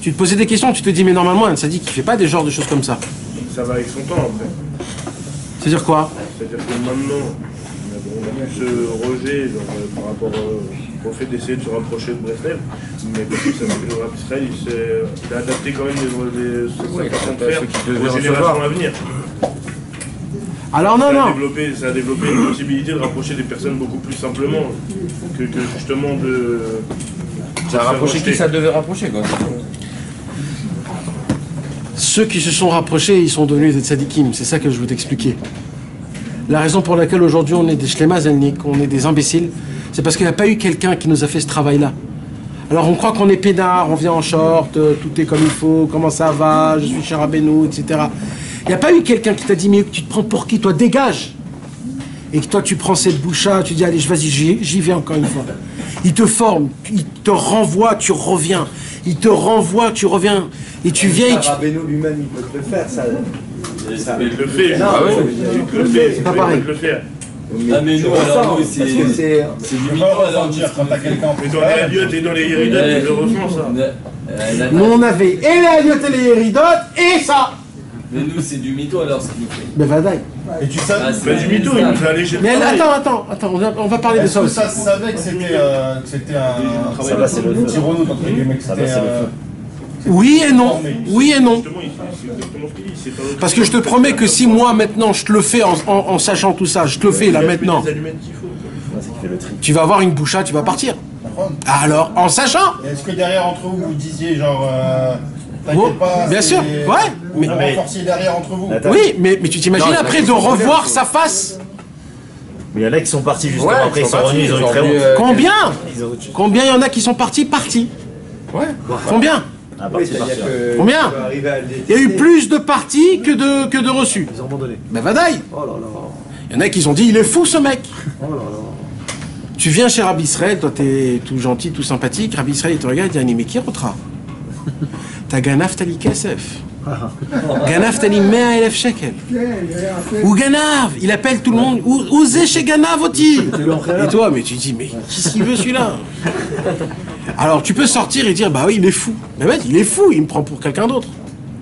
tu te posais des questions, tu te dis mais normalement un tzaddik qui ne fait pas des genres de choses comme ça. Ça va avec son temps après. C'est-à-dire quoi? C'est-à-dire que maintenant, on a plus ce rejet genre, par rapport au fait d'essayer de se rapprocher de Breslev, mais parce que ça fait que Rabbi Israël, il s'est adapté quand même sa façon de faire aux générations à venir. Alors non, Ça a développé une possibilité de rapprocher des personnes beaucoup plus simplement que justement de... Ça a rapproché qui ça devait rapprocher quoi. Ceux qui se sont rapprochés, ils sont devenus des tzadikim. C'est ça que je veux t'expliquer. La raison pour laquelle aujourd'hui on est des shlémazelnik, on est des imbéciles, c'est parce qu'il n'y a pas eu quelqu'un qui nous a fait ce travail-là. Alors on croit qu'on est peinard, on vient en short, tout est comme il faut, comment ça va, je suis chez Rabbeinu, etc. Il n'y a pas eu quelqu'un qui t'a dit mais tu te prends pour qui, toi, dégage. Et que toi tu prends cette boucha, tu dis allez vas-y j'y vais encore une fois. Il te forme, il te renvoie, tu reviens. Il te renvoie, tu reviens. Et tu viens et tu... Rabbeinu lui-même il peut te le faire, ça. Il le fait, c'est pas pareil. Ah mais nous alors nous c'est du mytho alors Quand t'as quelqu'un Mais dans les Aliotes et dans les Yeridotes, tu le ressens ça. Nous on avait et les aliotes et les héridotes et ça. Mais nous c'est du mytho alors ce qu'il nous fait. Ben vadaï. Et tu sais, Mais du mytho, il nous a allégé le Mais travail. attends, on va parler de ça aussi. ça savait que c'était un Ça va, c'est le petit Renault entre guillemets, que Ça va, c'était c'est le feu. Oui et non, oui et non. Justement, c'est exactement ce qu'il dit. C'est pas autre Parce que je te promets que si moi maintenant je te le fais en sachant tout ça, je te le fais là maintenant, les allumettes qu'il faut. C'est qui fait le tri. tu vas avoir une boucha, tu vas partir. Alors, en sachant. Est-ce que derrière entre vous, vous disiez genre Oh, t'inquiète pas, bien sûr, ouais. Vous Mais, vous renforciez derrière entre vous. Attends. oui, mais tu t'imagines Non, après de revoir sa face. Mais il y en a qui sont partis justement Ouais, après, ils sont partis, revenus, ils ont eu très vu, honte. Combien Ils ont autre chose. Combien il y en a qui sont partis? Ouais. Combien? Ah, parti. Combien? Il y a eu plus de partis que de reçus. Ils ont abandonné. Ben vadaï. Oh là là. Il y en a qui ont dit il est fou ce mec. Tu viens chez Rabbi Israël, toi t'es tout gentil, tout sympathique, Rabbi Israël il te regarde, il dit mais qui rentra? T'as ganav tali kesef. Ganav tali 100,000 shekel. Ou ganav, il appelle tout le monde. Où c'est chez ganav oti? Et toi, mais tu dis mais qu'est-ce qu'il veut celui-là? Alors tu peux sortir et dire bah oui il est fou. Mais ouais, il est fou, il me prend pour quelqu'un d'autre.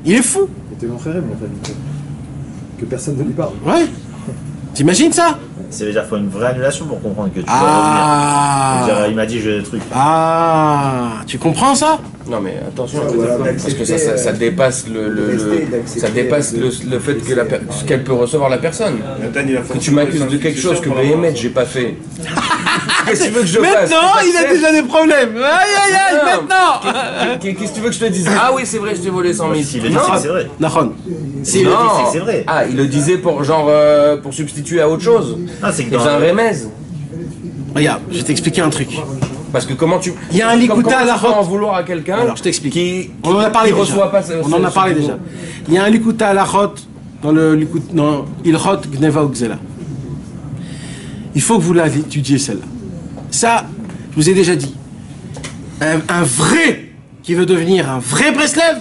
Il est fou. C'était mon frère, en fait. Que personne ne lui parle. Ouais. T'imagines ça? Ça veut dire qu'il faut une vraie annulation pour comprendre que tu dois Ah. revenir. Il m'a dit je veux des trucs. Ah, tu comprends ça? Non mais attention, parce que ça dépasse ça dépasse le fait que ce qu'elle peut recevoir la personne. Que tu m'accuses de quelque chose que Béhémet j'ai pas fait. Qu'est-ce que tu veux que je fasse? Maintenant, il a déjà des problèmes. Aïe, aïe, aïe, maintenant. Qu'est-ce que tu veux que je te dise? Ah oui, c'est vrai, je t'ai volé 100 000. S'il le dit, c'est vrai. Nahon. S'il le dit, c'est que c'est vrai. Ah, il le disait pour genre pour substituer à autre chose. Ah, c'est que C'est un remèze. Regarde, je vais t'expliquer un truc. Parce que comment tu. Il y a un Likouta à la en vouloir à quelqu'un. Alors, je t'explique. Qui On en a parlé déjà. reçoit pas On en a parlé déjà. Il y a un Likouta à la Chot dans Ilchot Gneva Ugzela. Il faut que vous l'étudiez celle-là. Ça, je vous ai déjà dit. Un vrai qui veut devenir un vrai Breslev,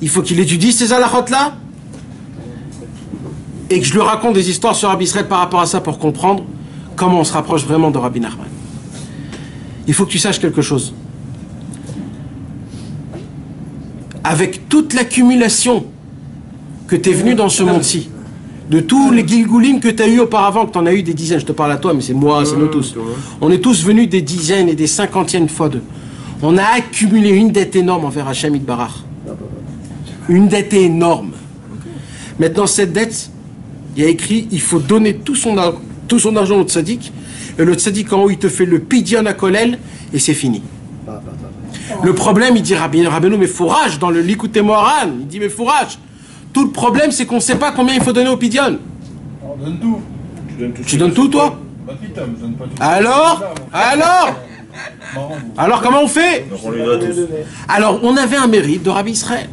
il faut qu'il étudie ces halachot-là et que je lui raconte des histoires sur Rabbi Israël par rapport à ça pour comprendre comment on se rapproche vraiment de Rabbi Nachman. Il faut que tu saches quelque chose. Avec toute l'accumulation que tu es venu dans ce monde-ci, de tous les Gilgoulim que tu as eu auparavant, que tu en as eu des dizaines, je te parle à toi, mais c'est moi, c'est nous tous. On est tous venus des dizaines et des cinquantièmes fois d'eux. On a accumulé une dette énorme envers Hachem Yitbarach. Une dette énorme. Maintenant, cette dette, il y a écrit, il faut donner tout son argent au tzaddik, et le tzaddik en haut, il te fait le pidyon à kolel, et c'est fini. Le problème, il dit Rabbeinu, mais fourrage, dans le Likutei Moharan, il dit, mais fourrage. Tout le problème, c'est qu'on ne sait pas combien il faut donner au pidyon. On donne tout. Tu donnes tout, toi? Alors, comment on fait? Donc on lui doit tous. Alors, on avait un mérite de Rabbi Israël.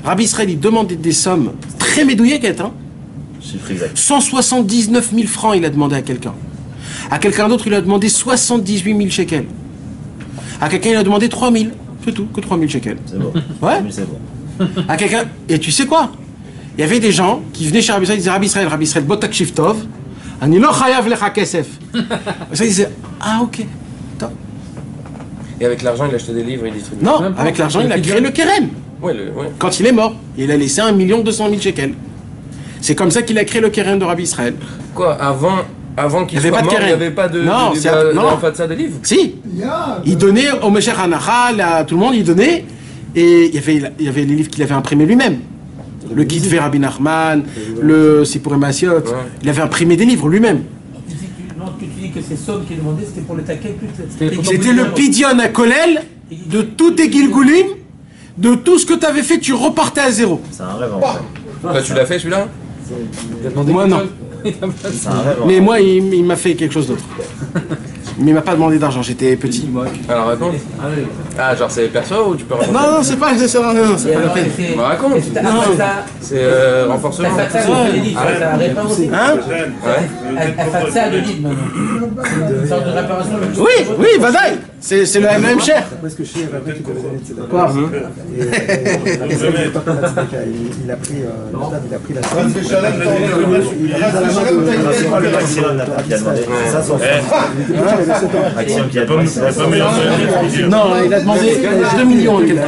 Rabbi Israël, il demandait des sommes très médouillettes, hein. Chiffre exact. 179 000 francs, il a demandé à quelqu'un. À quelqu'un d'autre, il a demandé 78 000 shekels. À quelqu'un, il a demandé 3 000. C'est tout, que 3 000 shekels. C'est bon. Ouais. Mais c'est bon. À quelqu'un. Et tu sais quoi? Il y avait des gens qui venaient chez Rabbi Israël, ils disaient Rabbi Israël, botak shiftov, ani lo chayav lecha kesef. Ça, ils disaient, ah ok. Top. Et avec l'argent, il achetait des livres et il distribuait. Non, avec l'argent, il a créé le Keren. Ouais. Quand il est mort, il a laissé 1 200 000 shekels. C'est comme ça qu'il a créé le Keren de Rabbi Israël. Quoi, avant qu'il Il y avait soit pas de mort, il Keren. n'y avait pas de Non, c'est- non. de des livres. Si, il donnait au Moshe Hanachal, à tout le monde, il donnait, et il y avait les livres qu'il avait imprimés lui-même. Le Kitvé Rabbi Nachman, le Sipurei Maasiot, il avait imprimé des livres lui-même. Non, tu dis que ces sommes qu'il demandait, c'était pour le taquet plus. C'était le pidyon à Kolel de tous tes Gilgoulim, de tout ce que tu avais fait, tu repartais à zéro. C'est un rêve en fait. Toi, tu l'as fait celui-là? Moi non. C'est un rêve en Mais moi, il m'a fait quelque chose d'autre. Mais il m'a pas demandé d'argent, j'étais petit. Alors raconte. Ah, genre c'est perso ou tu peux raconter? Non, c'est pas la peine. Bah, raconte. C'est renforcement. T'as fait ça, ça répare aussi. Hein? Elle fait ça de libre maintenant. Une sorte de réparation. Oui, Vadaï. C'est le même cher. Parce que chez Ravé qui devait donner de ses Quoi? il a pris il a pris la somme. Parce que Shalom, le maximum d'attaque qui a demandé. C'est ça son maximum qui a demandé. Non, il a demandé 2 millions à quelqu'un.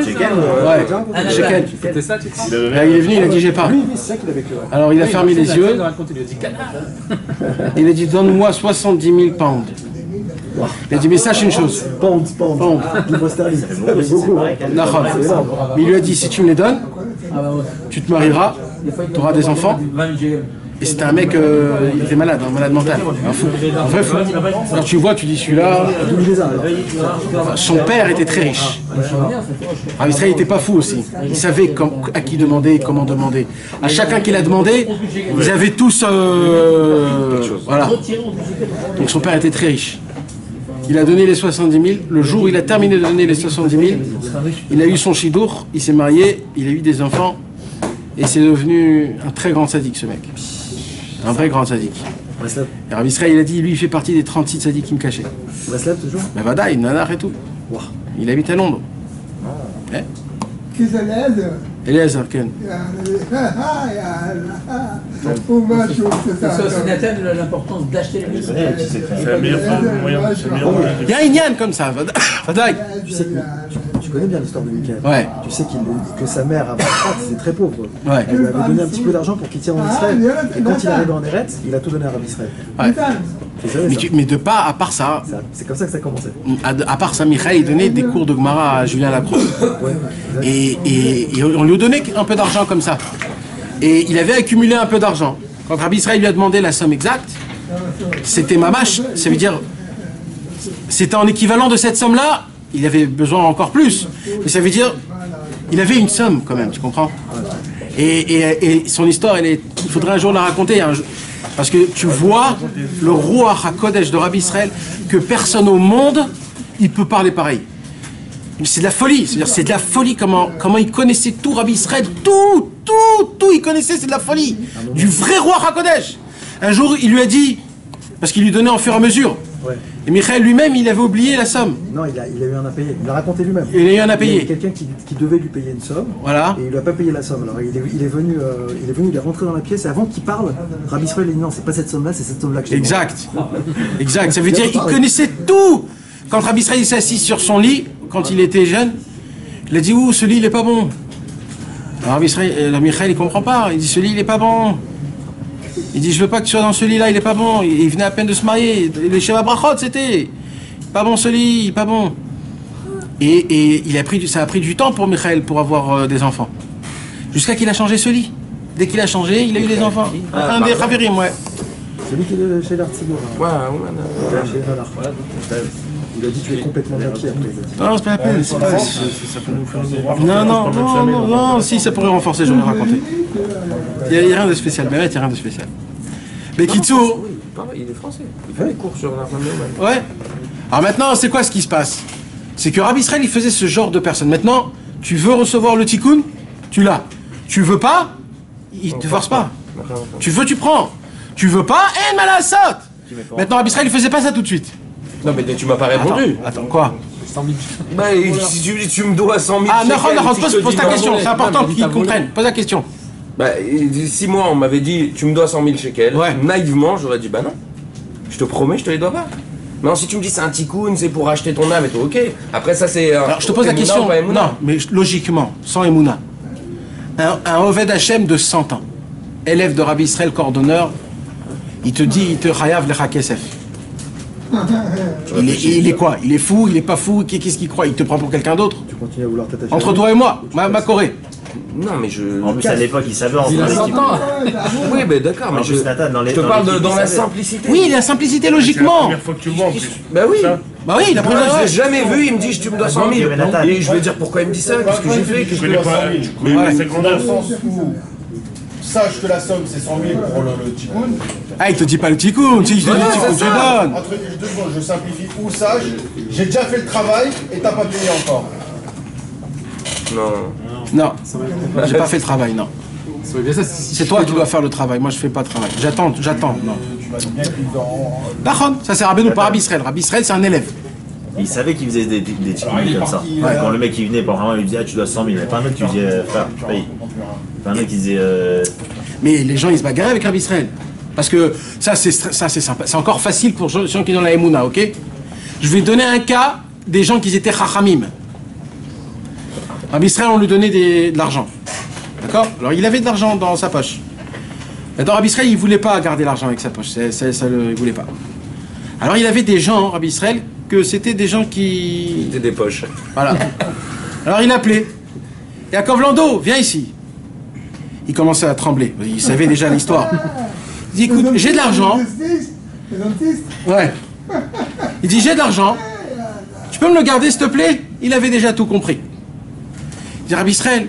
J'ai quel Ouais, chez quel? C'était ça, tu dis? Là, il est venu, il a dit j'ai pas. C'est ça qu'il avait cru. Alors il a fermé les yeux, Il lui a dit canard. il a dit donne-moi 70 000 pounds. Il a dit mais sache une chose. Pound. Livre sterling. C'est beaucoup. Nahon. Mais il lui a dit si tu me les donnes, tu te marieras, tu auras des enfants. Et c'était un mec, il était malade, un malade mental, un fou, un vrai fou. Alors tu vois, tu dis celui-là. Son père était très riche. Rabbi Israël n'était pas fou aussi. Il savait à qui demander, comment demander. À chacun qu'il a demandé, ils avaient tous. Voilà. Donc son père était très riche. Il a donné les 70 000. Le jour où il a terminé de donner les 70 000, il a eu son chidour, il s'est marié, il a eu des enfants. Et c'est devenu un très grand sadique, ce mec. Un vrai grand sadique. Et Rabbi Israël, il a dit, lui, il fait partie des 36 sadiques qui me cachaient. Breslev toujours. Mais Vadaï, nanar et tout. Il habite à Londres. Qui c'est l'aide? Eliezer, Ken. Ça aussi atteindre l'importance d'acheter les livres. C'est un meilleur moyen. Il y a un Inyan comme ça, Vadaï. Tu sais que tu connais bien l'histoire de Michael. Ouais. Tu sais que sa mère, à Bachat, c'est très pauvre. Ouais. Elle lui avait donné un petit peu d'argent pour qu'il tire en Israël. Et quand il arrive en Eretz, il a tout donné à Rabbi Israël. Ouais. Tu savais ça? Mais de pas, à part ça, C'est comme ça que ça commençait. à part ça, Michael, il donnait des cours de Gemara à Julien Lacroix. Et on lui a donné un peu d'argent comme ça. Et il avait accumulé un peu d'argent. Quand Rabbi Israël lui a demandé la somme exacte, c'était mamash, ça veut dire, c'était en équivalent de cette somme-là, il avait besoin encore plus. Mais ça veut dire, il avait une somme quand même, tu comprends? Et son histoire, il faudrait un jour la raconter, parce que tu vois le roi HaKodesh de Rabbi Israël, que personne au monde, il peut parler pareil. C'est de la folie, c'est-à-dire c'est de la folie comment il connaissait tout, Rabbi Israël, tout, il connaissait, c'est de la folie. Du vrai roi HaKodesh. Un jour, il lui a dit, parce qu'il lui donnait en fur et à mesure. Ouais. Et Michael lui-même, il avait oublié la somme. Non, il a eu un impayé. Il l'a raconté lui-même. Il a eu un impayé. Il y a quelqu'un qui devait lui payer une somme. Voilà. Et il lui a pas payé la somme. Alors il est venu, il est rentré dans la pièce et avant qu'il parle, Rabbi Israël a dit non, c'est pas cette somme-là, c'est cette somme-là que j'ai. Exact. Exact. Ça veut dire qu'il connaissait tout. Quand Rabbi Israël s'est assis sur son lit, quand il était jeune, il a dit ouh, ce lit il est pas bon. Alors Rabbi Israël, Michael, il comprend pas. Il dit ce lit il est pas bon. Il dit, je veux pas que tu sois dans ce lit-là, il est pas bon. Il venait à peine de se marier. Les Sheva Brachot, c'était. Pas bon ce lit, pas bon. Et ça a pris du temps pour Michael pour avoir des enfants. Jusqu'à qu'il a changé ce lit. Dès qu'il a changé, il a eu des enfants. Un des Chavirim, ouais. Celui qui est chez l'Artibour. Ouais, il a dit tu es complètement naquis après. Non, c'est pas la peine. Non, si, ça pourrait renforcer, j'aurais raconté. Il n'y a rien de spécial, mais il n'y a rien de spécial. Mais Kitsour. Il est français. Il fait des cours sur la famille. Ouais. Alors maintenant, c'est quoi ce qui se passe? C'est que Rabbi Israël, il faisait ce genre de personne. Maintenant, tu veux recevoir le tikkun, tu l'as. Tu veux pas, il te force pas. Tu veux, tu prends. Tu veux pas, malasot. Maintenant, Rabbi Israël, il faisait pas ça tout de suite. Non, mais tu m'as pas répondu. Attends, quoi? 100 000. Bah, si tu dis tu me dois 100 000. Ah, non, pose ta question, c'est important qu'ils comprennent. Pose la question. Bah, 6 mois, on m'avait dit tu me dois 100 000 shekels. Ouais. Naïvement, j'aurais dit bah non. Je te promets, je te les dois pas. Non, si tu me dis c'est un tikkun, c'est pour acheter ton âme et tout, ok. Après, ça c'est. Alors, je te pose la question. Non, mais logiquement, sans Emouna. Un Oved Hashem de 100 ans, élève de Rabbi Israël, cordonneur, il te dit, il te chayav lecha kesef. Il est quoi? Il est fou? Il est pas fou? Qu'est-ce qu'il croit? Il te prend pour quelqu'un d'autre? Tu continues à vouloir t'attacher. Entre toi et moi, ma Corée. Non, mais je. En plus, à l'époque, il savait en Oui, ben d'accord, mais je te parle dans la simplicité. Oui, la simplicité, logiquement. C'est la première fois que tu vois en plus. Bah oui. Bah oui, la première fois. fois. Je l'ai jamais vu, il me dit tu me dois 100 000. Et je vais dire pourquoi il me dit ça, qu'est-ce que j'ai fait, qu'est-ce que j'ai fait. Mais c'est grand dans le sens où. Sache que la somme c'est 100 000 pour le tikkun. Ah, il te dit pas le tikkun, si je te dis le tikkun, tu donnes. Entre deux secondes, je simplifie. Ou sache, j'ai déjà fait le travail et t'as pas payé encore. Non, j'ai pas fait le travail, non. C'est toi qui dois faire le travail, moi je fais pas de travail. J'attends, non. D'accord, ça c'est Rabbeinu par Rabbi Israël. Rabbi Israël c'est un élève. Il savait qu'il faisait des tikkun comme ça. Quand le mec il venait, par il disait ah tu dois 100 000, il n'y avait pas un mec qui lui disait frère, tu payes. Pas un mec qui disait. Mais les gens ils se bagarraient avec Rabbi Israël. Parce que ça c'est sympa. C'est encore facile pour les gens qui sont dans la Emouna, ok? Je vais donner un cas des gens qui étaient chachamim. Rabbi Israël, on lui donnait de l'argent. D'accord? Alors il avait de l'argent dans sa poche. Maintenant Rabbi Israël, il ne voulait pas garder l'argent avec sa poche. Il ne voulait pas. Alors il avait des gens, Rabbi Israël, que c'était des gens qui... C'était des poches. Voilà. Alors il appelait. Yaakov Lando, viens ici. Il commençait à trembler. Il savait déjà l'histoire. Il dit, écoute, j'ai de l'argent. Ouais. Il dit, j'ai de l'argent. Tu peux me le garder, s'il te plaît? Il avait déjà tout compris. Il dit, Rabbi Israël,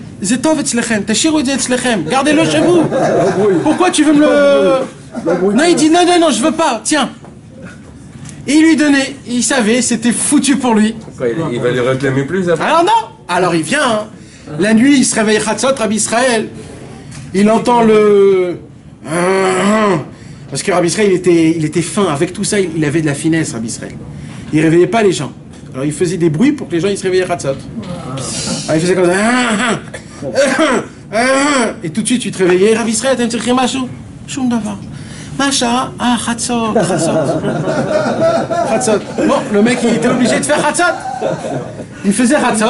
gardez-le chez vous. Pourquoi tu veux me le... Non, il dit, non, je veux pas, tiens. Et il lui donnait, il savait, c'était foutu pour lui. Quoi, il va lui réclamer plus après? Alors non. Alors il vient, hein. La nuit, il se réveille Chatzot, Rabbi Israël. Il entend le... Parce que Rabbi Israël, il était fin. Avec tout ça, il avait de la finesse, Rabbi Israël. Il ne réveillait pas les gens. Alors il faisait des bruits pour que les gens ils se réveillaient Chatzot. Alors il faisait comme ça. Et tout de suite, tu te réveillais. Rabbi Israël, t'as un petit machou. Choum d'avoir. Macha, ah, Chatzot. Chatzot. Bon, le mec, il était obligé de faire Chatzot. Il faisait Chatzot.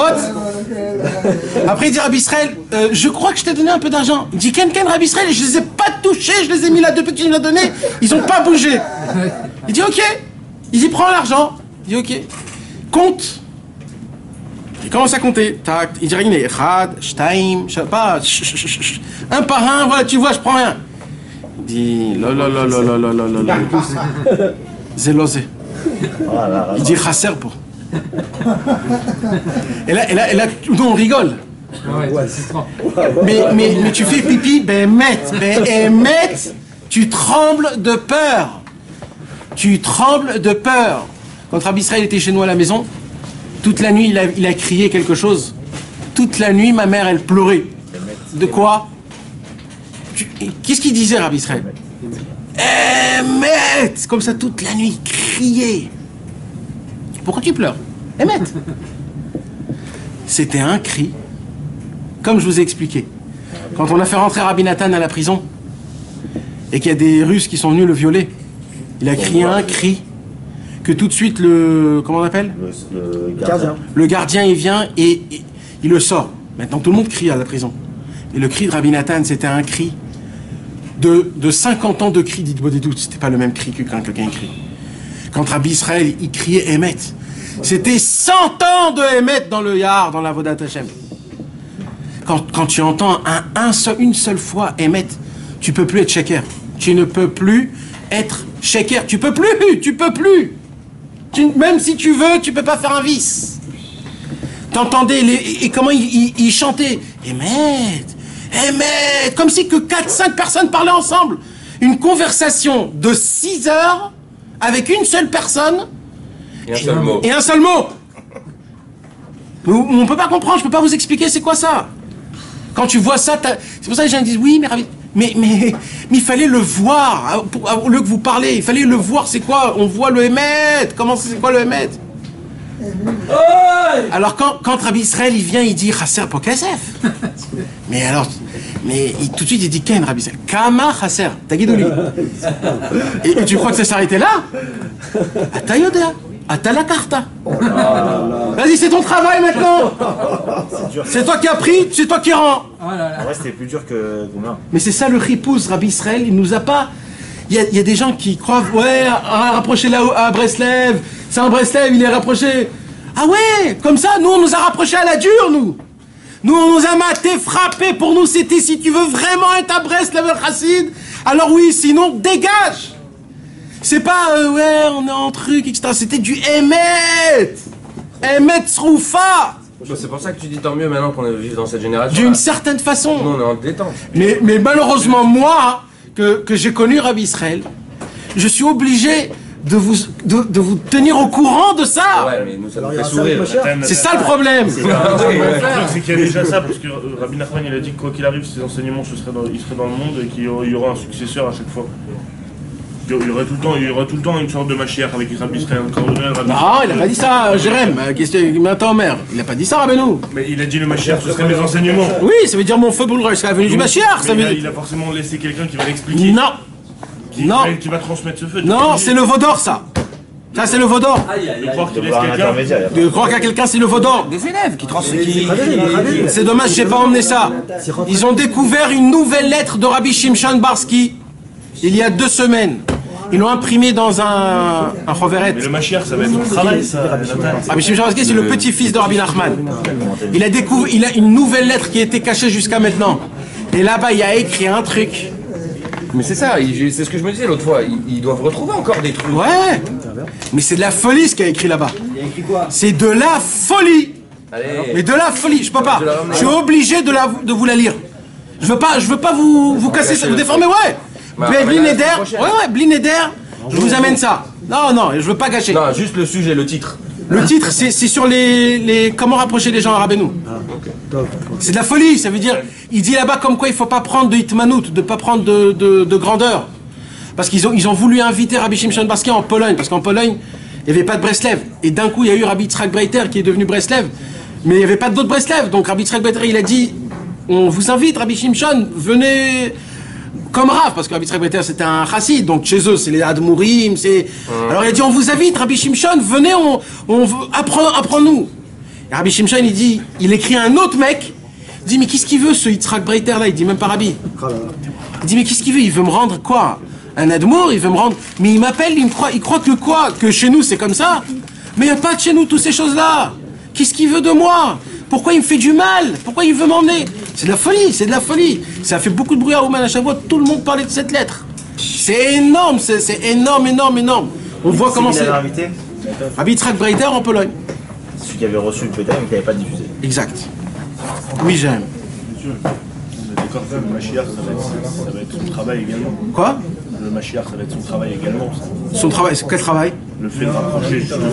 Après, il dit Rabbi Israël, je crois que je t'ai donné un peu d'argent. Il dit Ken Rabbi Israël, et je les ai pas touchés, je les ai mis là depuis que tu me l'as donné, ils ont pas bougé. Il dit ok. Il dit prends l'argent. Il dit ok. Compte. Il commence à compter. Tac. Il dit regardez, Chad, Shtaim, pas un par un, voilà, tu vois, je prends rien. Il dit la. Zélosé. Il dit Chasser pour. Et là, nous on rigole. Mais tu fais pipi, Béhémet, tu trembles de peur. Tu trembles de peur. Quand Rabbi Israël était chez nous à la maison, toute la nuit il a crié quelque chose. Toute la nuit, ma mère elle pleurait. De quoi? Qu'est-ce qu'il disait, Rabbi Israël? Émet! Comme ça toute la nuit, il criait. Pourquoi tu pleures? Émet! C'était un cri, comme je vous ai expliqué. Quand on a fait rentrer Rabbi Nathan à la prison, et qu'il y a des Russes qui sont venus le violer, il a crié un cri, que tout de suite comment on appelle? Le gardien, il vient et il le sort. Maintenant tout le monde crie à la prison. Et le cri de Rabbi Nathan, c'était un cri de 50 ans de cri d'Idbodedut. C'était pas le même cri que quand quelqu'un crie. Quand Rabbi Israël, il criait Emet, c'était 100 ans de Emet dans le Yar, dans la Vodat Hashem. Quand tu entends une seule fois Emet, tu peux plus être sheker. Tu ne peux plus être sheker. Tu peux plus. Même si tu veux, tu peux pas faire un vice. T'entendais et comment il chantait Emet, comme si que 4-5 personnes parlaient ensemble. Une conversation de 6 heures avec une seule personne et un seul mot. On peut pas comprendre, je peux pas vous expliquer c'est quoi ça. Quand tu vois ça, c'est pour ça que les gens disent oui, mais il fallait le voir au lieu que vous parlez. Il fallait le voir, c'est quoi? On voit le Emet. Comment c'est quoi le Emet? Alors quand Rabbi Israël il vient, il dit Chasser pour Kesef. Mais tout de suite il dit Ken Rabbi Israël. Kama Chasser, Tagidouli. Et tu crois que ça s'arrêtait là? Atayoda, Atala Karta. Vas-y, c'est ton travail maintenant. C'est toi qui as pris, c'est toi qui rends. En vrai, c'était plus dur que combien? Mais c'est ça le ripouz, Rabbi Israël, il nous a pas. Il y a des gens qui croient, ouais, rapprocher là à Breslev, c'est un Breslev, il est rapproché. Ah ouais, comme ça, nous on nous a rapprochés à la dure, nous. Nous on nous a maté, frappé, pour nous c'était si tu veux vraiment être à Breslev el Chassid, alors oui, sinon dégage. C'est pas, ouais, on est en truc, etc. C'était du Emet. Emet Sroufa. C'est pour ça que tu dis tant mieux maintenant qu'on vit dans cette génération. D'une certaine façon. Nous on est en détente. Mais malheureusement, moi, que j'ai connu Rabbi Israël, je suis obligé de vous tenir au courant de ça. Ouais, mais nous ça nous fait sourire. C'est ça le problème. C'est qu'il y a déjà ça, parce que Rabbi Nachman il a dit que quoi qu'il arrive, ses enseignements il serait dans le monde et qu'il y aura un successeur à chaque fois. Il y aurait tout le temps une sorte de Mashiach avec Rabbi Israël. Non, il a pas dit ça, Jérém. Maintenant, mère. Il a pas dit ça, Rabbeinu. Mais il a dit le Mashiach, ce serait mes enseignements. Oui, ça veut dire mon feu boulre, c'est la venue du Mashiach. Il a forcément laissé quelqu'un qui va l'expliquer. Non. Qui va transmettre ce feu. Non, c'est le Vaudor, ça. Ça, c'est le Vaudor. De croire qu'il laisse quelqu'un. De croire qu'à quelqu'un, c'est le Vaudor. Des élèves qui transmettent. C'est dommage, j'ai pas emmené ça. Ils ont découvert une nouvelle lettre de Rabbi Shimshon Barsky il y a 2 semaines. Ils l'ont imprimé dans un Choveret. Mais le Mashiach, ça va être son travail, ça. Rabbi Shimshon Barsky, c'est le petit-fils de Rabbi Nachman. Il a une nouvelle lettre qui a été cachée jusqu'à maintenant. Et là-bas, il a écrit un truc. Mais c'est ça, c'est ce que je me disais l'autre fois. Ils doivent retrouver encore des trucs. Ouais. Mais c'est de la folie ce qu'il a écrit là-bas. Il a écrit quoi? C'est de la folie. Allez. Mais de la folie, je peux pas. Je suis obligé de vous la lire. Je veux pas vous casser, vous déformer, ouais. Blineder, ouais, Blineder, je vous amène ça. Non, je veux pas gâcher. Non, juste le sujet, le titre. Le titre, c'est sur les comment rapprocher les gens à Rabbeinu. C'est de la folie, ça veut dire, il dit là-bas comme quoi il faut pas prendre de hitmanout, de pas prendre de grandeur. Parce qu'ils ont voulu inviter Rabbi Shimshon Barsky en Pologne, parce qu'en Pologne, il n'y avait pas de Breslev. Et d'un coup, il y a eu Rabbi Yitzhak Breiter qui est devenu Breslev, mais il n'y avait pas d'autres Breslev. Donc Rabbi Yitzhak Breiter, il a dit, on vous invite, Rabbi Shimshon, venez, comme Rav, parce que Rabbi Yitzhak Breiter c'était un chassid, donc chez eux c'est les Admourim, c'est... Alors il a dit, on vous invite, Rabbi Shimshon, venez, apprends-nous. Et Rabbi Shimshon, il dit, il écrit à un autre mec, il dit, mais qu'est-ce qu'il veut ce Yitzhak Breiter là? Il dit même pas Rabbi. Il dit, mais qu'est-ce qu'il veut? Il veut me rendre quoi? Un Admour, il veut me rendre... Mais il m'appelle, il croit que quoi? Que chez nous c'est comme ça? Mais il n'y a pas de chez nous toutes ces choses-là. Qu'est-ce qu'il veut de moi? Pourquoi il me fait du mal? Pourquoi il veut m'emmener? C'est de la folie, c'est de la folie. Ça a fait beaucoup de bruit à Ouman à chaque fois, tout le monde parlait de cette lettre. C'est énorme, c'est énorme, énorme, énorme. On voit comment c'est... Rabbi Yitzhak Breiter en Pologne. Celui qui avait reçu le pétard mais qui n'avait pas diffusé. Exact. Oui, j'aime. Monsieur, on est d'accord que le Mashiach, ça va être son travail également. Quoi? Le Mashiach, ça va être son travail également. Ça. Son travail, c'est quel travail? Le fait de rapprocher justement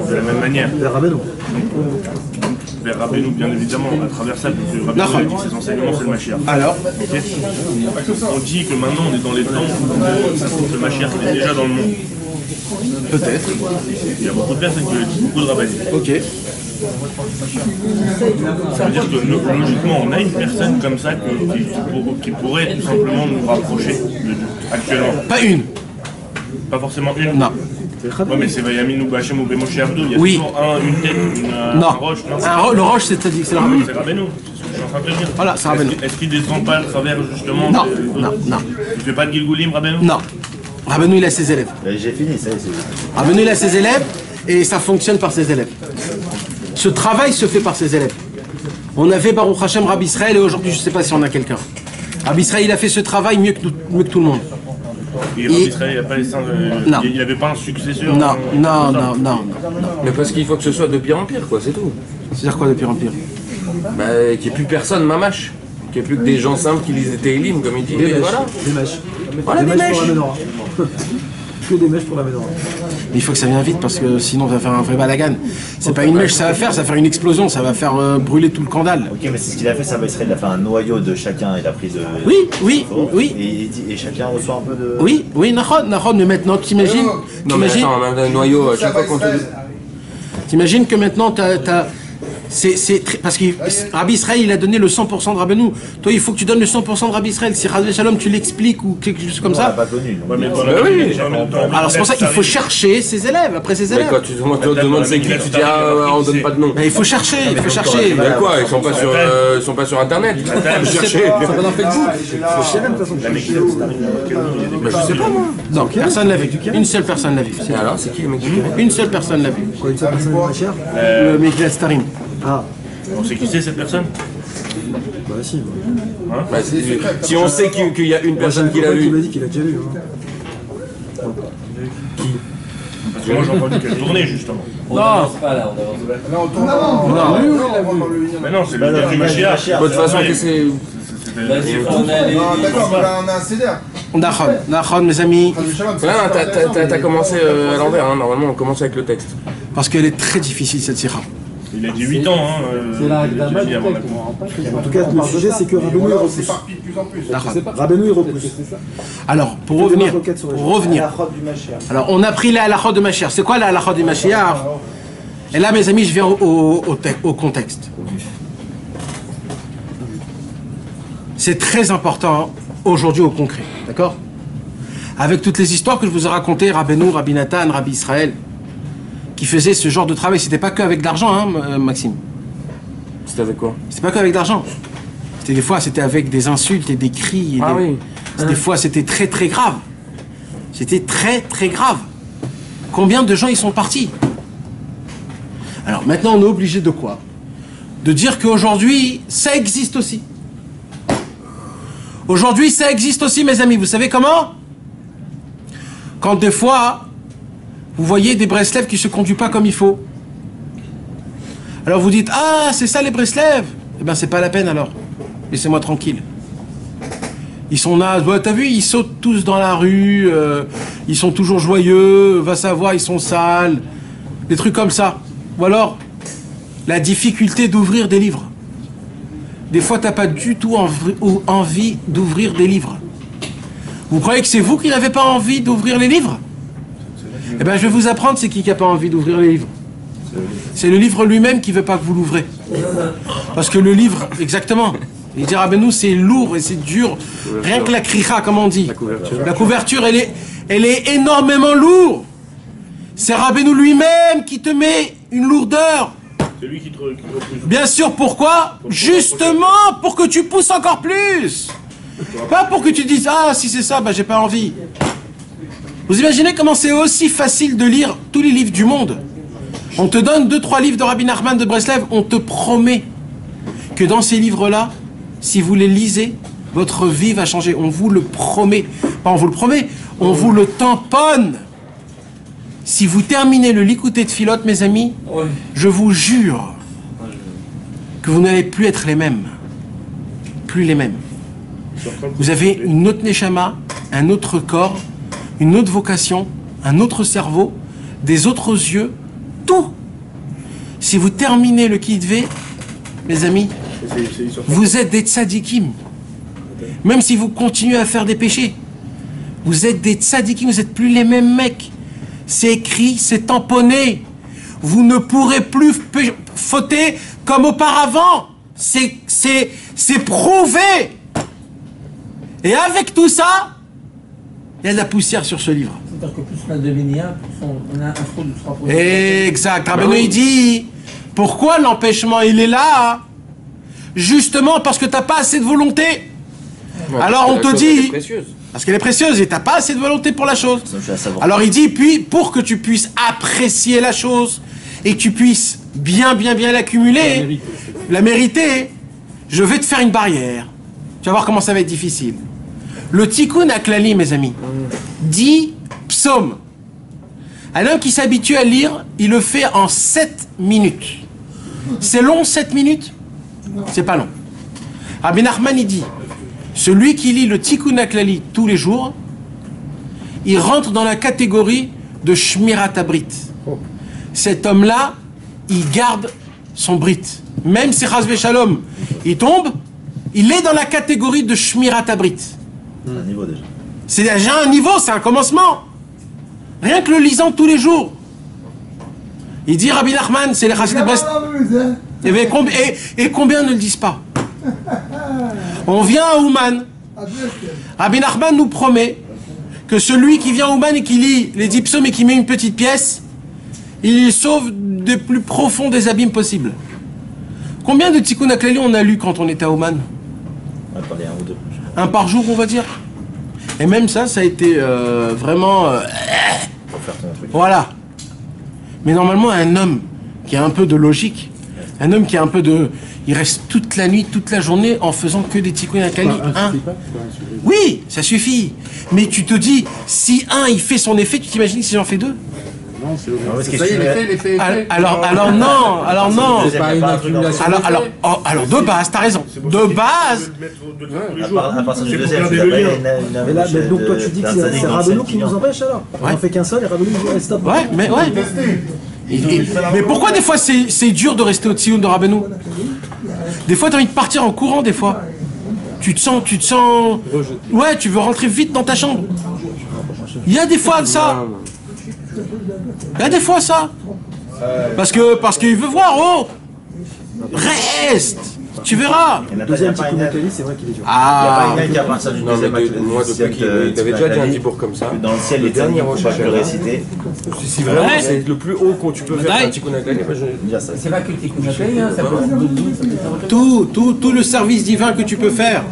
de la même manière. Vers Rabbeinu. Vers Rabbeinu, bien évidemment, à travers ça, parce que Rabbeinu a dit ses enseignements, c'est le Mashiach. Alors okay. On dit que maintenant on est dans les temps où le Mashiach est déjà dans le monde. Peut-être. Il y a beaucoup de personnes qui le disent, beaucoup de rabbins. Ok. Ça veut dire que logiquement, on a une personne comme ça qui pourrait tout simplement nous rapprocher actuellement. Pas une. Pas forcément une. Non. Ouais, mais c'est Vayamin ou Bachem ou Bémoshe Abdou. Il y a oui. toujours une tête, un roche. Le roche, c'est le Rabbeinu. C'est Rabbeinu. C'est ce que je suis en train de te dire. Voilà, c'est Rabbeinu. Est-ce qu'il descend pas à travers justement? Non, non. Il fait pas de Gilgoulim, Rabbeinu? Non. Rabbeinu, il a ses élèves. J'ai fini, ça y est. Rabbeinu, il a ses élèves et ça fonctionne par ses élèves. Ce travail se fait par ses élèves. On avait Baruch Hashem Rabbi Israël et aujourd'hui je ne sais pas si on a quelqu'un. Rabbi Israël il a fait ce travail mieux que tout le monde. Et Rabbi Israël il n'avait pas un successeur? Non. Mais parce qu'il faut que ce soit de pire en pire, quoi, c'est tout. C'est-à-dire quoi de pire en pire? Bah, qu'il n'y ait plus personne, mamache. Qu'il n'y ait plus que des gens simples qui lisent des télim, comme il dit. Des mèches. Voilà. Des mèches. Voilà, des mèches. Pour la menorah. Que des mèches pour la menorah. Mais il faut que ça vienne vite parce que sinon ça va faire un vrai balagan. C'est pas une mèche, ça va faire une explosion, ça va faire brûler tout le candal. Ok, mais c'est ce qu'il a fait, ça va Israël, il a fait un noyau de chacun, il a pris de... Oui. Et chacun reçoit un peu de... Oui, Nahon, mais maintenant t'imagines... Non mais attends, un noyau, à chaque fois qu'on te... T'imagines que maintenant parce que Rabbi Israël il a donné le 100% de Rabbeinu. Toi il faut que tu donnes le 100% de Rabbi Israël. Si Rabbi Shalom tu l'expliques ou quelque chose comme ça. Pas connu. Alors c'est pour ça qu'il faut chercher ses élèves après ses élèves. Mais quand tu demandes c'est qui, tu dis on donne pas de nom. Mais il faut chercher, Mais quoi, ils sont pas sur internet. Il faut chercher. Ils sont pas dans Facebook. Mais je sais pas moi. Non, personne l'a vu. Une seule personne l'a vu. Alors c'est qui le mec? Une seule personne l'a vu. Quoi, une seule personne est pas chère? Le Megillat Starim. Ah. On sait qui c'est cette personne? Bah si. Bah, si on sait qu'il y a une personne qui l'a vu. Il m'a dit qu'il a déjà vu. Parce que moi j'ai entendu qu'elle tournait justement. On n'avance pas là, on avance pas. Mais non, c'est le gars du Mashiach. De toute façon, c'est... D'accord, on a un CDR. Nahon, mes amis. T'as commencé à l'envers, hein. Normalement on commence avec le texte. Parce qu'elle est très difficile cette sira. Il a dit 8 ans, hein. C'est la Agdama du avant. texte, En tout cas, le sujet, c'est que Rabbeinu il repousse. De plus en plus. Rabbeinu il repousse. Alors, pour revenir. Alors, on a pris la halakha de Mashiach. C'est quoi la halakha de Mashiach? Et là, mes amis, je viens au contexte. C'est très important aujourd'hui au concret, d'accord? Avec toutes les histoires que je vous ai racontées, Rabbeinu, Rabbi Nathan, Rabbi Israël, qui faisaient ce genre de travail, c'était pas que avec de l'argent, hein, Maxime? C'était avec quoi? C'était pas que avec de l'argent. C'était des fois, c'était avec des insultes et des cris. Et oui. Des fois, c'était très très grave. C'était très très grave. Combien de gens ils sont partis? Alors maintenant, on est obligé de quoi? De dire qu'aujourd'hui, ça existe aussi. Aujourd'hui, ça existe aussi, mes amis. Vous savez comment? Quand des fois, vous voyez des Breslev qui ne se conduisent pas comme il faut. Alors vous dites, ah, c'est ça les Breslev. Eh bien, c'est pas la peine alors. Laissez-moi tranquille. Ils sont là, ouais, t'as vu, ils sautent tous dans la rue, ils sont toujours joyeux, va savoir, ils sont sales. Des trucs comme ça. Ou alors, la difficulté d'ouvrir des livres. Des fois, t'as pas du tout envie d'ouvrir des livres. Vous croyez que c'est vous qui n'avez pas envie d'ouvrir les livres? Eh bien, je vais vous apprendre c'est qui n'a pas envie d'ouvrir les livres. C'est le livre lui-même qui ne veut pas que vous l'ouvrez. Parce que le livre, exactement, Il dit Rabbeinu, c'est lourd et c'est dur. Rien que la kricha, comme on dit. La couverture, elle est énormément lourde. C'est Rabbeinu lui-même qui te met une lourdeur. C'est lui qui te repousse. Bien sûr, pourquoi? Justement pour que tu pousses encore plus. Pas pour que tu dises, ah, si c'est ça, bah j'ai pas envie. Vous imaginez comment c'est aussi facile de lire tous les livres du monde? On te donne 2-3 livres de Rabbi Nachman de Breslev, on te promet que dans ces livres-là, si vous les lisez, votre vie va changer. On vous le promet. Pas on vous le promet, on vous le tamponne. Si vous terminez le Likutei Tfilot, mes amis, je vous jure que vous n'allez plus être les mêmes. Plus les mêmes. Vous avez une autre neshama, un autre corps, une autre vocation, un autre cerveau, des autres yeux, tout. Si vous terminez le Kitvé, mes amis, vous êtes des tzadikim. Même si vous continuez à faire des péchés, vous êtes des tzadikim, vous n'êtes plus les mêmes mecs. C'est écrit, c'est tamponné. Vous ne pourrez plus fauter comme auparavant. C'est prouvé. Et avec tout ça, il y a de la poussière sur ce livre. C'est-à-dire que plus on a de Vénia, plus on a un trou de se rapprocher. Exact. Rabbeinu, il dit, pourquoi l'empêchement, il est là? Justement parce que tu n'as pas assez de volonté. Ouais, alors on te dit, parce qu'elle est précieuse et tu n'as pas assez de volonté pour la chose. Alors il dit, puis pour que tu puisses apprécier la chose et que tu puisses bien l'accumuler, la mériter, je vais te faire une barrière. Tu vas voir comment ça va être difficile. Le Tikkun HaKlali, mes amis, 10 psaumes. Un homme qui s'habitue à lire, il le fait en 7 minutes. C'est long, 7 minutes? C'est pas long. Rabbi Nachman, il dit, celui qui lit le Tikkun HaKlali tous les jours, il rentre dans la catégorie de Shmirat HaBrit. Cet homme-là, il garde son Brit. Même si Chas V'Shalom, il tombe, il est dans la catégorie de Shmirat HaBrit. C'est un niveau déjà. C'est déjà un niveau, c'est un commencement. Rien que le lisant tous les jours. Il dit Rabbi Nachman, c'est les Chassid de Brest. Et combien ne le disent pas? On vient à Ouman. Rabbi Nachman nous promet que celui qui vient à Ouman et qui lit les 10 psaumes et qui met une petite pièce, il sauve des plus profonds des abîmes possibles. Combien de Tikkun HaKlali on a lu quand on était à Ouman? On va parler un ou deux. Un par jour, on va dire. Et même ça a été vraiment... Pour faire ton truc. Voilà. Mais normalement, un homme qui a un peu de logique, un homme qui a un peu de... Il reste toute la nuit, toute la journée en faisant que des Tikkun HaKlali. Oui, ça suffit. Mais tu te dis, si un, il fait son effet, tu t'imagines si j'en fais deux? Non, c'est ça y est, l'effet. Alors non. Alors de base, t'as raison. De base. À partir du deuxième, mais là, donc toi tu dis que c'est Rabbeinu qui nous empêche alors? On en fait qu'un seul et Rabbeinu nous dit stop. Ouais. Mais pourquoi des fois c'est dur de rester au Tsioun de Rabbeinu? Des fois t'as envie de partir en courant, des fois. Tu te sens... Ouais, tu veux rentrer vite dans ta chambre. Il y a des fois ça. Il y a des fois ça. Parce qu'il veut voir, oh. Reste. Tu verras. Le deuxième Tikkun HaKlali, c'est vrai qu'il est dur. Ah. Il n'y a pas quelqu'un qui à partir du deuxième moi, depuis qu'il avait déjà dit un dibour comme ça. Dans le ciel, les derniers rochers que je peux réciter. Si vraiment c'est le plus haut qu'on tu peux faire un Tikkun HaKlali, c'est pas que le Tikkun HaKlali, ça peut tout le service divin que tu peux faire.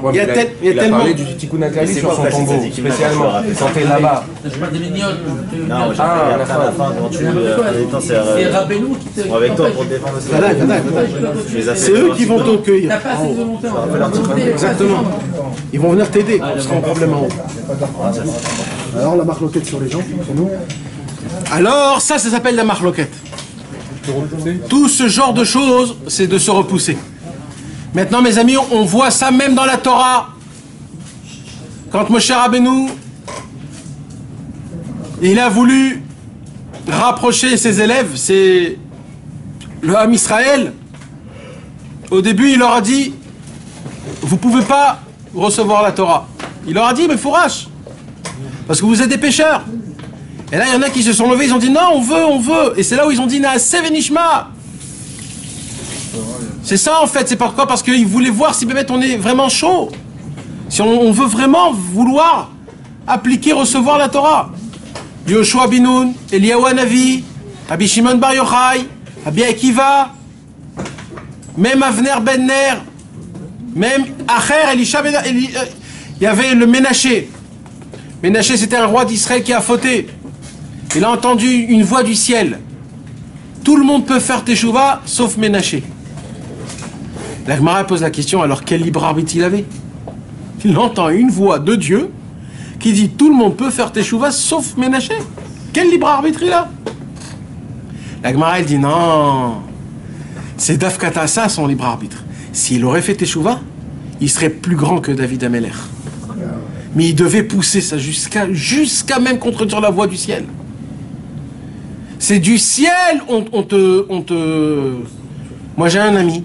Ouais, il a parlé du Tikkun HaKlali sur son tombeau, spécialement, quand t'es là-bas. Je parle des mignoles. Non, j'ai à la fin, quand tu c'est Rabbeinu qui te... avec toi pour te défendre aussi. C'est eux qui vont t'accueillir. T'as pas assez de volonté. Exactement. Ils vont venir t'aider, tu seras en problème en haut. Alors la marloquette sur les gens, pour nous. Alors ça s'appelle la marloquette. Tout ce genre de choses, c'est de se repousser. Maintenant, mes amis, on voit ça même dans la Torah. Quand Moshe Rabbeinu, il a voulu rapprocher ses élèves, c'est le Ham Israël. Au début, il leur a dit, vous pouvez pas recevoir la Torah. Il leur a dit, mais fourrache, parce que vous êtes des pécheurs. Et là, il y en a qui se sont levés, ils ont dit, non, on veut. Et c'est là où ils ont dit, Naaseh Venishma. C'est ça en fait, c'est pourquoi? Parce qu'il voulait voir si peut-être on est vraiment chaud. Si on veut vraiment vouloir appliquer, recevoir la Torah. Yoshua bin Nun, Eliyahu Hanavi, Rabbi Shimon Bar Yochai, Rabbi Akiva, même Avner ben Ner, même Acher, Elisha ben... il y avait le Ménaché. Ménaché, c'était un roi d'Israël qui a fauté. Il a entendu une voix du ciel. Tout le monde peut faire teshuva, sauf Ménaché. La Gemara pose la question, alors quel libre arbitre il avait? Il entend une voix de Dieu qui dit tout le monde peut faire teshuva, sauf Ménaché. Quel libre arbitre il a? La Gemara, elle dit non, c'est Dafkatassa son libre arbitre. S'il aurait fait teshuva, il serait plus grand que David Ameller. Mais il devait pousser ça jusqu'à même contredire la voix du ciel. C'est du ciel, on te... Moi j'ai un ami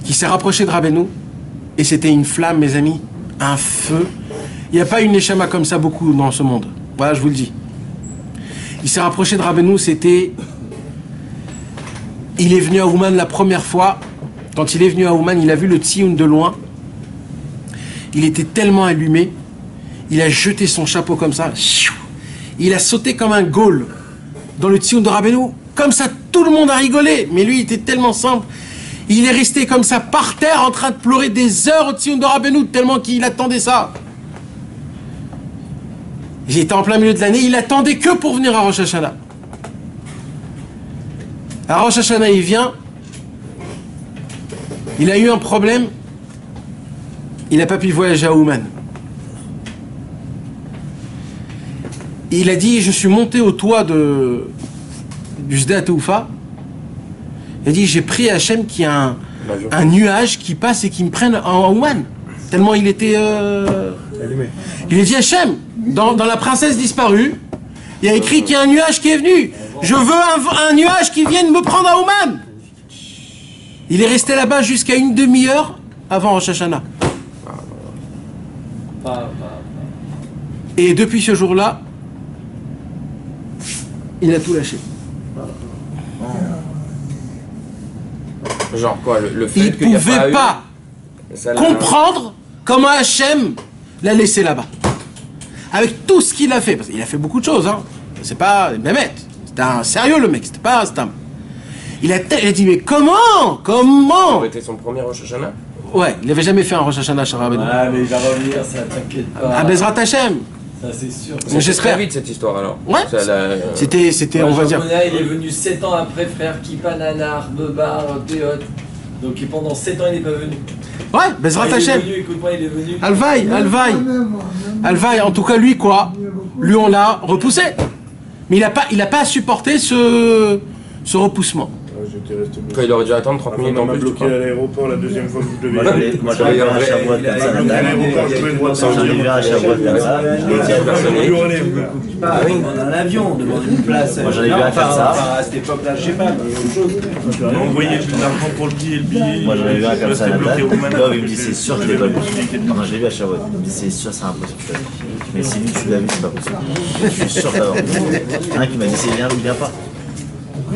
qui s'est rapproché de Rabbeinu, et c'était une flamme, mes amis, un feu. Il n'y a pas une neshama comme ça beaucoup dans ce monde. Voilà, je vous le dis. Il s'est rapproché de Rabbeinu, c'était... Il est venu à Ouman la première fois. Quand il est venu à Ouman, il a vu le Tsioun de loin. Il était tellement allumé, il a jeté son chapeau comme ça. Il a sauté comme un Gaul dans le Tsioun de Rabbeinu. Comme ça, tout le monde a rigolé. Mais lui, il était tellement simple. Il est resté comme ça, par terre, en train de pleurer des heures au Tsioun de Rabbeinu, tellement qu'il attendait ça. J'étais en plein milieu de l'année, il attendait que pour venir à Rosh Hashanah. À Rosh Hashanah, il vient. Il a eu un problème. Il n'a pas pu voyager à Ouman. Il a dit, je suis monté au toit du Sde Atoufa. Il a dit, j'ai prié à Hachem qu'il y a un nuage qui passe et qui me prenne en Ouman. Tellement il était... Il a dit, Hachem, dans La Princesse disparue, il y a écrit qu'il y a un nuage qui est venu. Je veux un nuage qui vienne me prendre à Ouman. Il est resté là-bas jusqu'à une demi-heure avant Rosh Hashanah. Et depuis ce jour-là, il a tout lâché. Genre quoi, le fait il qu'il n'y a pouvait pas comprendre comment Hachem l'a laissé là-bas. Avec tout ce qu'il a fait. Parce qu'il a fait beaucoup de choses. Hein. C'est pas Mehmet. C'était un sérieux le mec. C'était pas un stam. Il a dit, mais comment? Comment? C'était son premier Rosh Hashanah. Ouais, il n'avait jamais fait un Rosh Hashanah chez Rabbeinu. Ah, mais il va revenir, ça t'inquiète pas. À Bezrat Hachem. Ça, c'est sûr. C'est très vite cette histoire alors. Ouais. C'était, on va dire. Il est venu 7 ans après, frère Kipa, Nanar, Bebar, Théot. Donc pendant 7 ans, il n'est pas venu. Ouais, Bezrat Hachem. Il est venu, écoute-moi, il est venu. Alvaï, en tout cas, lui, quoi. Lui, on l'a repoussé. Mais il a pas supporté ce repoussement. Il aurait dû attendre 30 minutes en plus. Bloqué à l'aéroport la deuxième fois que vous devez. Moi j'avais un Shavuot comme ça. J'arrivais à Shavuot comme ça. On a un avion, on demande une place. Moi j'arrivais à faire ça. À cette époque-là, je sais pas, quelque chose. On a envoyé de l'argent pour le billet. Moi j'arrivais à comme ça. Là il me dit c'est sûr que je l'ai pas vu. Quand je l'ai vu à Shavuot, il me dit c'est sûr, c'est impossible. Mais si lui tu l'as vu, c'est pas possible. Je suis sûr d'avoir vu. Un qui m'a dit c'est bien ou bien pas.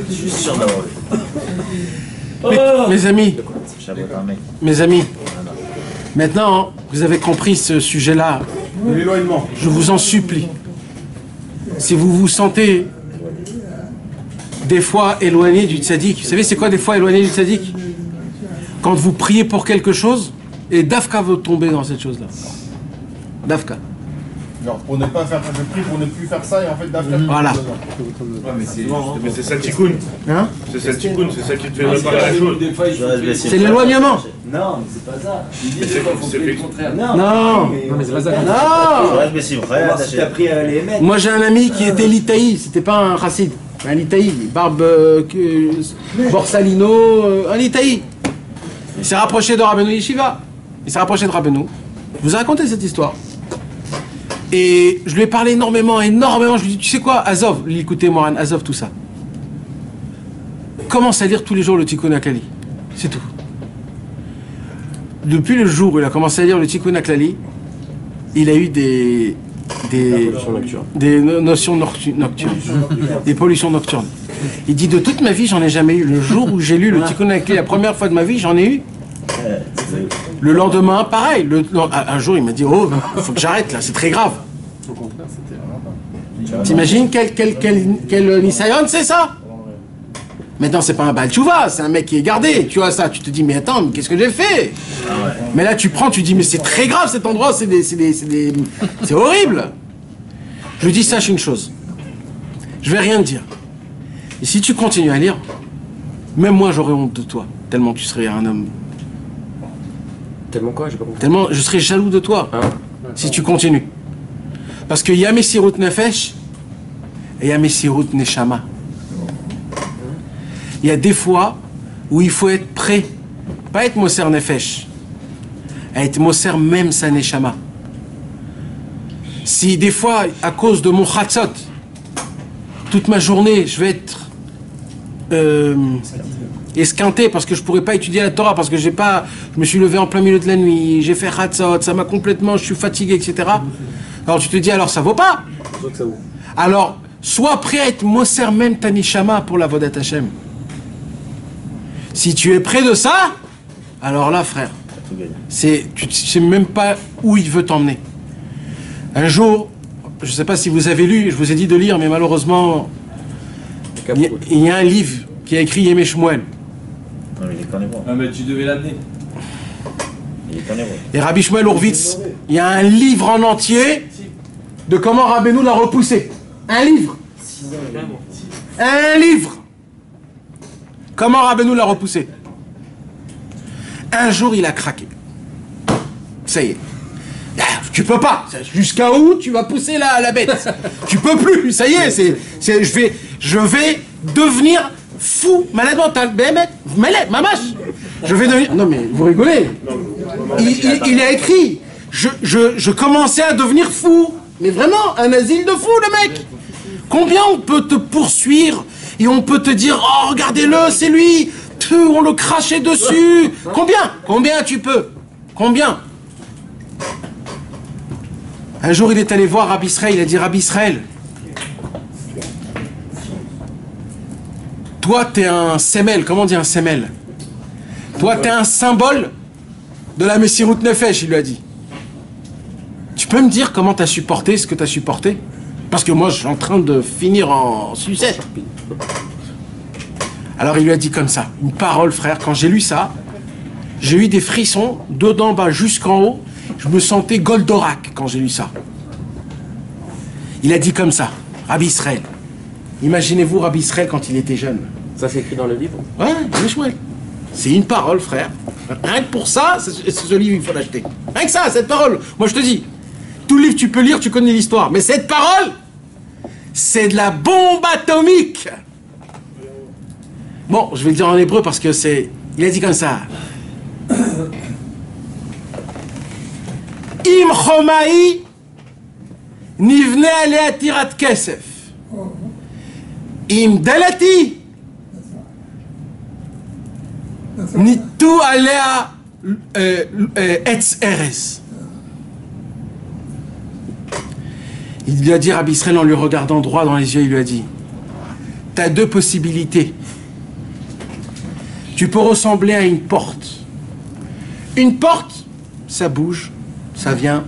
Je suis sûr d'avoir vu. Mes amis, maintenant, vous avez compris ce sujet-là. L'éloignement. Je vous en supplie. Si vous vous sentez des fois éloigné du tzaddik, vous savez c'est quoi des fois éloigné du tzaddik? Quand vous priez pour quelque chose, et Dafka veut tomber dans cette chose-là. Dafka. Genre pour ne pas faire, je prie pour ne plus faire ça et en fait Dafka. Voilà. Mais c'est ça tikkun. Hein? C'est ça tikkun, c'est ça qui te fait réparer la chose. C'est l'éloignement. Non, mais c'est pas ça. C'est le contraire. Non, mais c'est pas ça. Non. Si t'as pris les mecs. Moi j'ai un ami qui était litaï, c'était pas un chassid, un litaï, barbe Borsalino, un litaï. Il s'est rapproché de Rabbeinu Yeshiva. Il s'est rapproché de Rabbeinu. Je vous ai raconté cette histoire. Et je lui ai parlé énormément. Je lui ai dit, tu sais quoi, Azov, l'écoutez Moran, Azov, tout ça. Commence à lire tous les jours le Tikkun HaKlali. C'est tout. Depuis le jour où il a commencé à lire le Tikkun HaKlali, il a eu des notions nocturnes, des pollutions nocturnes. Il dit de toute ma vie, j'en ai jamais eu. Le jour où j'ai lu le Tikkun Akli, la première fois de ma vie, j'en ai eu. Le lendemain, pareil. Un jour, il m'a dit, oh, faut que j'arrête là, c'est très grave. T'imagines quel Nisayon c'est ça? Maintenant, c'est pas un Baal Tchouva, c'est un mec qui est gardé. Tu vois ça, tu te dis, mais attends, mais qu'est-ce que j'ai fait? Mais là, tu prends, tu dis, mais c'est très grave cet endroit, c'est horrible. Je lui dis, sache une chose. Je vais rien te dire. Et si tu continues à lire, même moi, j'aurais honte de toi, tellement tu serais un homme. Tellement quoi? J'ai pas compris. Tellement je serais jaloux de toi, si tu continues. Parce qu'il y a Messirut Nefesh et il y a Messirut Neshama. Il y a des fois où il faut être prêt, pas être Moser Nefesh, à être Moser même sa Neshama. Si des fois, à cause de mon Chatzot, toute ma journée, je vais être esquinté parce que je pourrais pas étudier la Torah, parce que je me suis levé en plein milieu de la nuit, j'ai fait Chatzot, ça m'a complètement, je suis fatigué, etc. Alors tu te dis, alors ça vaut pas. Alors, sois prêt à être Moser même ta Neshama pour la Vodat Hashem. Si tu es près de ça, alors là, frère, tu ne sais même pas où il veut t'emmener. Un jour, je ne sais pas si vous avez lu, je vous ai dit de lire, mais malheureusement, il y a un livre qui a écrit Yemé Shmuel. Non, mais il est carrément. Ah, mais tu devais l'amener. Il est carrément. Et Rabbi Shmuel Horvitz, il y a un livre en entier de comment Rabbeinu l'a repoussé. Un livre. Un livre. Comment Rabbeinu l'a repoussé? Un jour, il a craqué. Ça y est. Tu peux pas. Jusqu'à où tu vas pousser la bête? Tu peux plus. Ça y est. Je vais devenir fou, malade mental. Malade, mamache. Je vais devenir. Non mais vous rigolez. Il a écrit. Je commençais à devenir fou. Mais vraiment, un asile de fou, le mec. Combien on peut te poursuivre et on peut te dire, oh, regardez-le, c'est lui, on le crachait dessus. Combien tu peux? Combien? Un jour, il est allé voir Rabbi Israël, il a dit, Rabbi Israël, toi, t'es un sémel, comment on dit un sémel? Toi, t'es un symbole de la Messirut Nefesh, il lui a dit. Tu peux me dire comment t'as supporté ce que t'as supporté? Parce que moi, je suis en train de finir en sucette. Alors il lui a dit comme ça, une parole, frère, quand j'ai lu ça, j'ai eu des frissons, d'en bas jusqu'en haut, je me sentais Goldorak quand j'ai lu ça. Il a dit comme ça, Rabbi Israël. Imaginez-vous Rabbi Israël quand il était jeune. Ça c'est écrit dans le livre? Ouais, c'est une parole, frère. Rien que pour ça, ce livre, il faut l'acheter. Rien que ça, cette parole. Moi, je te dis, tout livre, tu peux lire, tu connais l'histoire. Mais cette parole, c'est de la bombe atomique. Bon, je vais le dire en hébreu parce que c'est... Il a dit comme ça. Im chomai nivne alea tirat kesef. Im dalati nitu alea etz erez. Il lui a dit, Rabbi Israël, en lui regardant droit dans les yeux, il lui a dit, tu as deux possibilités. Tu peux ressembler à une porte. Une porte, ça bouge, ça vient.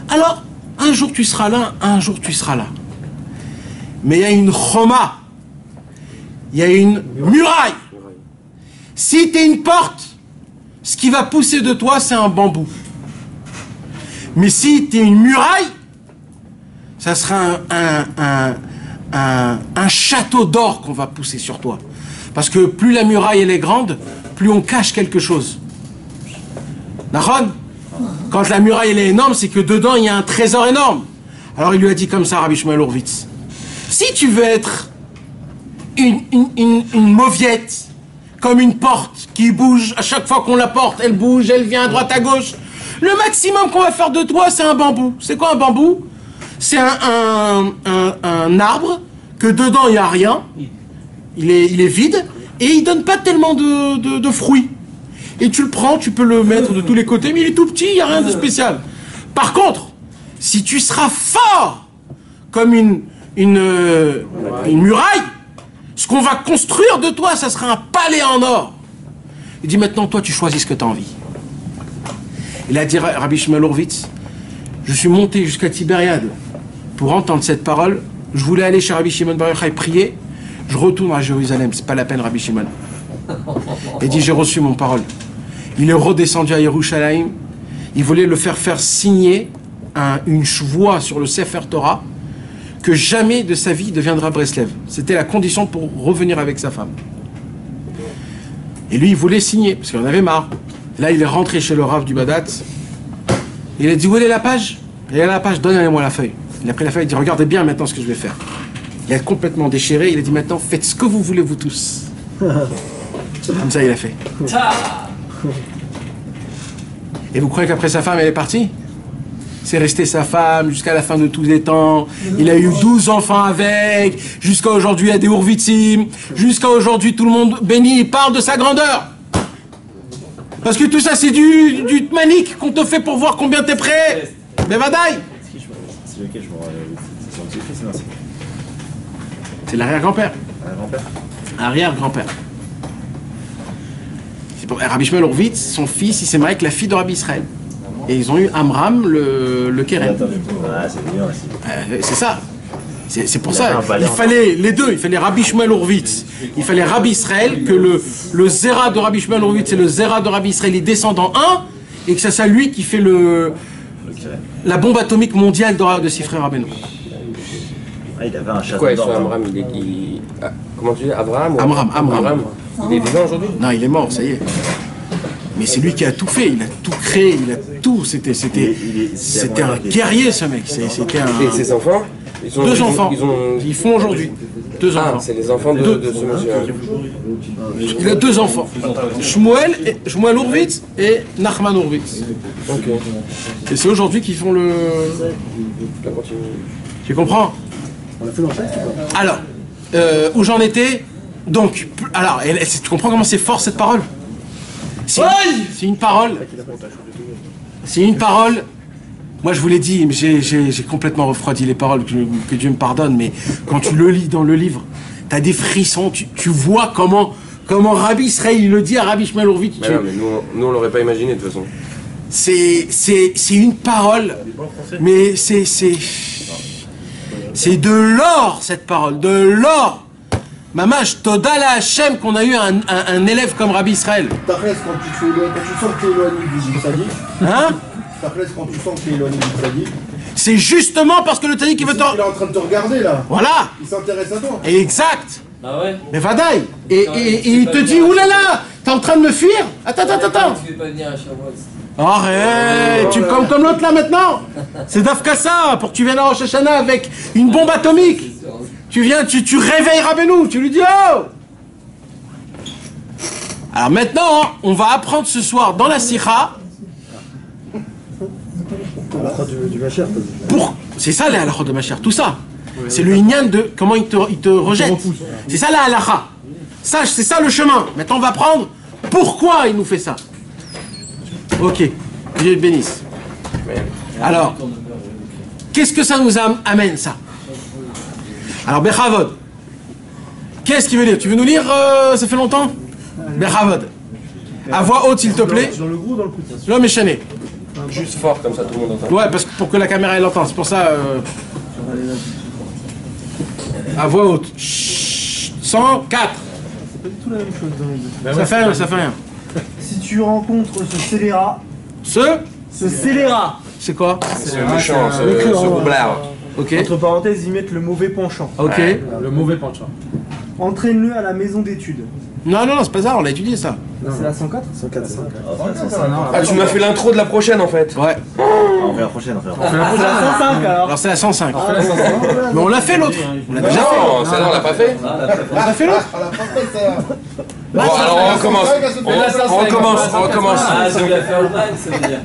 Alors, un jour tu seras là, un jour tu seras là. Mais il y a une choma, il y a une muraille. Si tu es une porte, ce qui va pousser de toi, c'est un bambou. Mais si tu es une muraille, ça sera un château d'or qu'on va pousser sur toi. Parce que plus la muraille elle est grande, plus on cache quelque chose. D'accord? Quand la muraille elle est énorme, c'est que dedans il y a un trésor énorme. Alors il lui a dit comme ça, Rabbi Shmuel Horvitz, si tu veux être une mauviette, comme une porte qui bouge, à chaque fois qu'on la porte, elle bouge, elle vient à droite à gauche, le maximum qu'on va faire de toi, c'est un bambou. C'est quoi un bambou? C'est un arbre que dedans il n'y a rien, il est vide, et il donne pas tellement de fruits. Et tu le prends, tu peux le mettre de tous les côtés, mais il est tout petit, il n'y a rien de spécial. Par contre, si tu seras fort comme une muraille, Ce qu'on va construire de toi, ça sera un palais en or. Il dit maintenant, toi, tu choisis ce que tu as envie. Il a dit Rabbi Shmuel Horvitz, je suis monté jusqu'à Tibériade pour entendre cette parole. Je voulais aller chez Rabbi Shimon Bar Yochai prier. Je retourne à Jérusalem, c'est pas la peine, Rabbi Shimon. Il dit, j'ai reçu mon parole. Il est redescendu à Yerushalayim. Il voulait le faire signer une voix sur le Sefer Torah que jamais de sa vie deviendra Breslev. C'était la condition pour revenir avec sa femme. Et lui, il voulait signer, parce qu'il en avait marre. Là, il est rentré chez le Rav du Badat. Il a dit, où est la page? Il est la page, donnez-moi la feuille. Il a pris la feuille, il dit, regardez bien maintenant ce que je vais faire. Il a complètement déchiré, il a dit, maintenant, faites ce que vous voulez, vous tous. Comme ça, il a fait. Et vous croyez qu'après sa femme, elle est partie? C'est resté sa femme jusqu'à la fin de tous les temps. Il a eu 12 enfants avec. Jusqu'à aujourd'hui, il y a des Urvitzim. Jusqu'à aujourd'hui, tout le monde béni parle de sa grandeur. Parce que tout ça, c'est du tmanique qu'on te fait pour voir combien t'es prêt. Mais vadaï. C'est lequel je me rappelle? C'est l'arrière-grand-père. Arrière-grand-père. Rabbi Shmuel Horvitz, son fils, il s'est marié avec la fille de Rabbi Israël. Et ils ont eu Amram, le Keren. C'est ça. C'est pour ça. Il fallait les deux. Il fallait Rabbi Shmuel Horvitz. Il fallait Rabbi Israël, que le Zera de Rabbi Shmuel Horvitz et le Zera de Rabbi Israël, ils descendent en un. Et que ça soit lui qui fait la bombe atomique mondiale de Sifrei Rabbeinu. Il avait un château Quoi, d'or. Amram, comment tu dis? Abraham ou... Amram. Il est vivant aujourd'hui? Non, il est mort, ça y est. Mais c'est lui qui a tout fait, il a tout créé, il a tout. C'était un guerrier, ce mec. C'était un... Et ses enfants? Deux enfants. Ils font aujourd'hui. Deux enfants. Ah, c'est les enfants de ce monsieur. Il a deux enfants. Shmuel Horvitz et Nachman Horvitz. Ok. Et c'est aujourd'hui qu'ils font le... Tu comprends? On l'a fait dans le texte ou pas? Alors, où j'en étais? Donc, alors, tu comprends comment c'est fort cette parole? C'est une parole. C'est une parole. Moi, je vous l'ai dit, mais j'ai complètement refroidi les paroles, que Dieu me pardonne, mais quand tu le lis dans le livre, tu as des frissons, tu vois comment Rabbi Israël il le dit à Rabbi Shmuel Horvitz. Non, mais nous on l'aurait pas imaginé de toute façon. C'est une parole, mais c'est de l'or cette parole, de l'or. Mamash, Toda la Hachem qu'on a eu un élève comme Rabbi Israël. Tachlès, quand tu sens que tu es éloigné du tzaddik. Hein? Tachlès, quand tu sens que tu es éloigné du tzaddik. C'est justement parce que le tzaddik il veut t'en... Il est en train de te regarder là. Voilà. Il s'intéresse à toi. Exact. Ah ouais? Mais vadaï. Et il te dit, oulala, t'es en train de me fuir? Attends. Tu veux pas venir à Shavuot? Arrête, tu comme l'autre là maintenant. C'est Dafkassa pour que tu viennes à Rosh Hashanah avec une bombe atomique. Tu viens, tu réveilles Rabbeinu, tu lui dis oh. Alors maintenant, on va apprendre ce soir dans la Sikha. Du Machère, C'est ça la halakha de Machère, tout ça. C'est le inyan de comment il te rejette. C'est ça la halakha. C'est ça le chemin. Maintenant on va prendre pourquoi il nous fait ça. Ok, Dieu te bénisse. Alors, qu'est-ce que ça nous amène ça? Alors, Bechavod, qu'est-ce qu'il veut dire? Tu veux nous lire, ça fait longtemps? Bechavod. À voix haute, s'il te plaît. Dans le gros ou dans le petit? L'homme est chané. Juste fort comme ça tout le monde entend. Ouais, parce que pour que la caméra elle l'entende, c'est pour ça. À voix haute. Chut, 104. C'est pas du tout la même chose dans les deux. Ça fait rien. Si tu rencontres ce scélérat. Ce scélérat. C'est quoi? C'est méchant, ce roublard. Ok. Entre parenthèses, ils mettent le mauvais penchant. Ok. Ouais, le mauvais penchant. Entraîne-le à la maison d'études. Non, c'est pas ça, on l'a étudié ça. C'est la 104 104. Ah, tu m'as fait l'intro de la prochaine en fait. Ouais. On fait la prochaine, C'est la 105 alors. Alors c'est la 105. Mais on l'a fait l'autre. On l'a déjà fait. Non, celle-là on l'a pas fait. On l'a fait l'autre. À la fin, ça. Bon, alors on recommence. On recommence. Ah, je l'ai fait en live, ça veut dire.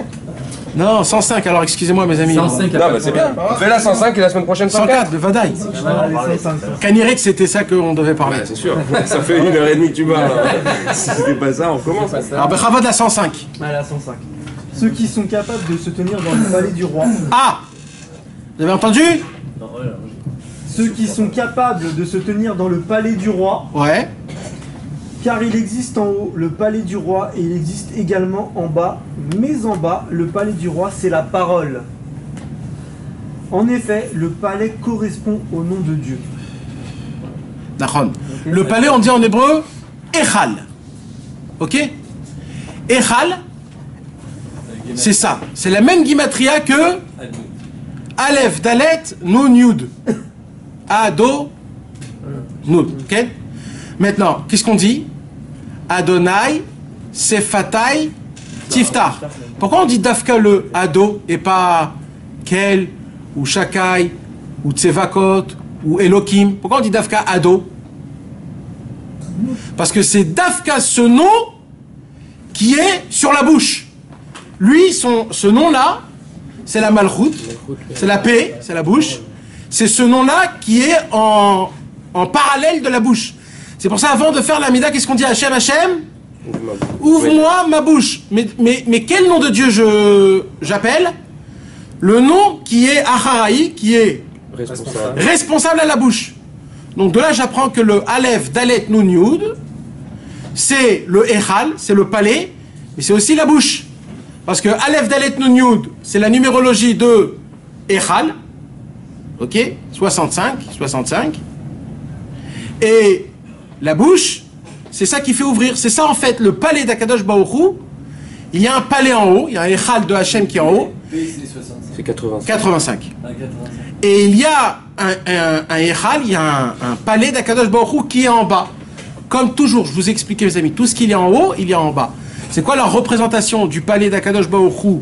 Non, 105, alors excusez-moi mes amis. 105 Non, bah c'est bien. On fait la 105 et la semaine prochaine 104. 104 de Vadaï. Canirek, c'était ça qu'on devait parler. Ouais, c'est sûr. Ça fait 1h30 que tu parles. Si c'était pas ça, on recommence. Alors Bechavod la 105. Ouais, la 105. Ceux qui sont capables de se tenir dans le palais du roi. Ah! Vous avez entendu? ceux qui sont capables de se tenir dans le palais du roi. Ouais. Car il existe en haut le palais du roi et il existe également en bas. Mais en bas, le palais du roi, c'est la parole. En effet, le palais correspond au nom de Dieu. D'accord. Le palais, on dit en hébreu, Echal. Ok? Echal, c'est ça. C'est la même gimatria que Aleph, Dalet, Nun, Yud. Ado, Nun. Ok? Maintenant, qu'est-ce qu'on dit? Adonai, Sefatai, Tiftar. Pourquoi on dit Dafka le Ado et pas Kel, ou Shakai, ou Tsevakot, ou Elohim? Pourquoi on dit Dafka Ado? Parce que c'est Dafka ce nom qui est sur la bouche. Lui, ce nom-là, c'est la Malchut, c'est la paix, c'est la bouche. C'est ce nom-là qui est en parallèle de la bouche. C'est pour ça, avant de faire l'Amida, qu'est-ce qu'on dit à Hachem? Hachem, ouvre-moi ma bouche. Mais quel nom de Dieu j'appelle? Le nom qui est Acharai, qui est responsable à la bouche. Donc de là, j'apprends que le Aleph, Dalet, Nun, Yud, c'est le Echal, c'est le palais, mais c'est aussi la bouche. Parce que Aleph, Dalet, Nun, Yud, c'est la numérologie de Echal. Ok? 65. Et la bouche, c'est ça qui fait ouvrir. C'est ça en fait, le palais d'Akadosh Baruch Hu. Il y a un palais en haut, il y a un Echal de Hachem qui est en haut. C'est 85. 85. Et il y a un Echal, il y a un palais d'Akadosh Baruch Hu qui est en bas. Comme toujours, je vous explique mes amis, tout ce qu'il y a en haut, il y a en bas. C'est quoi la représentation du palais d'Akadosh Baruch Hu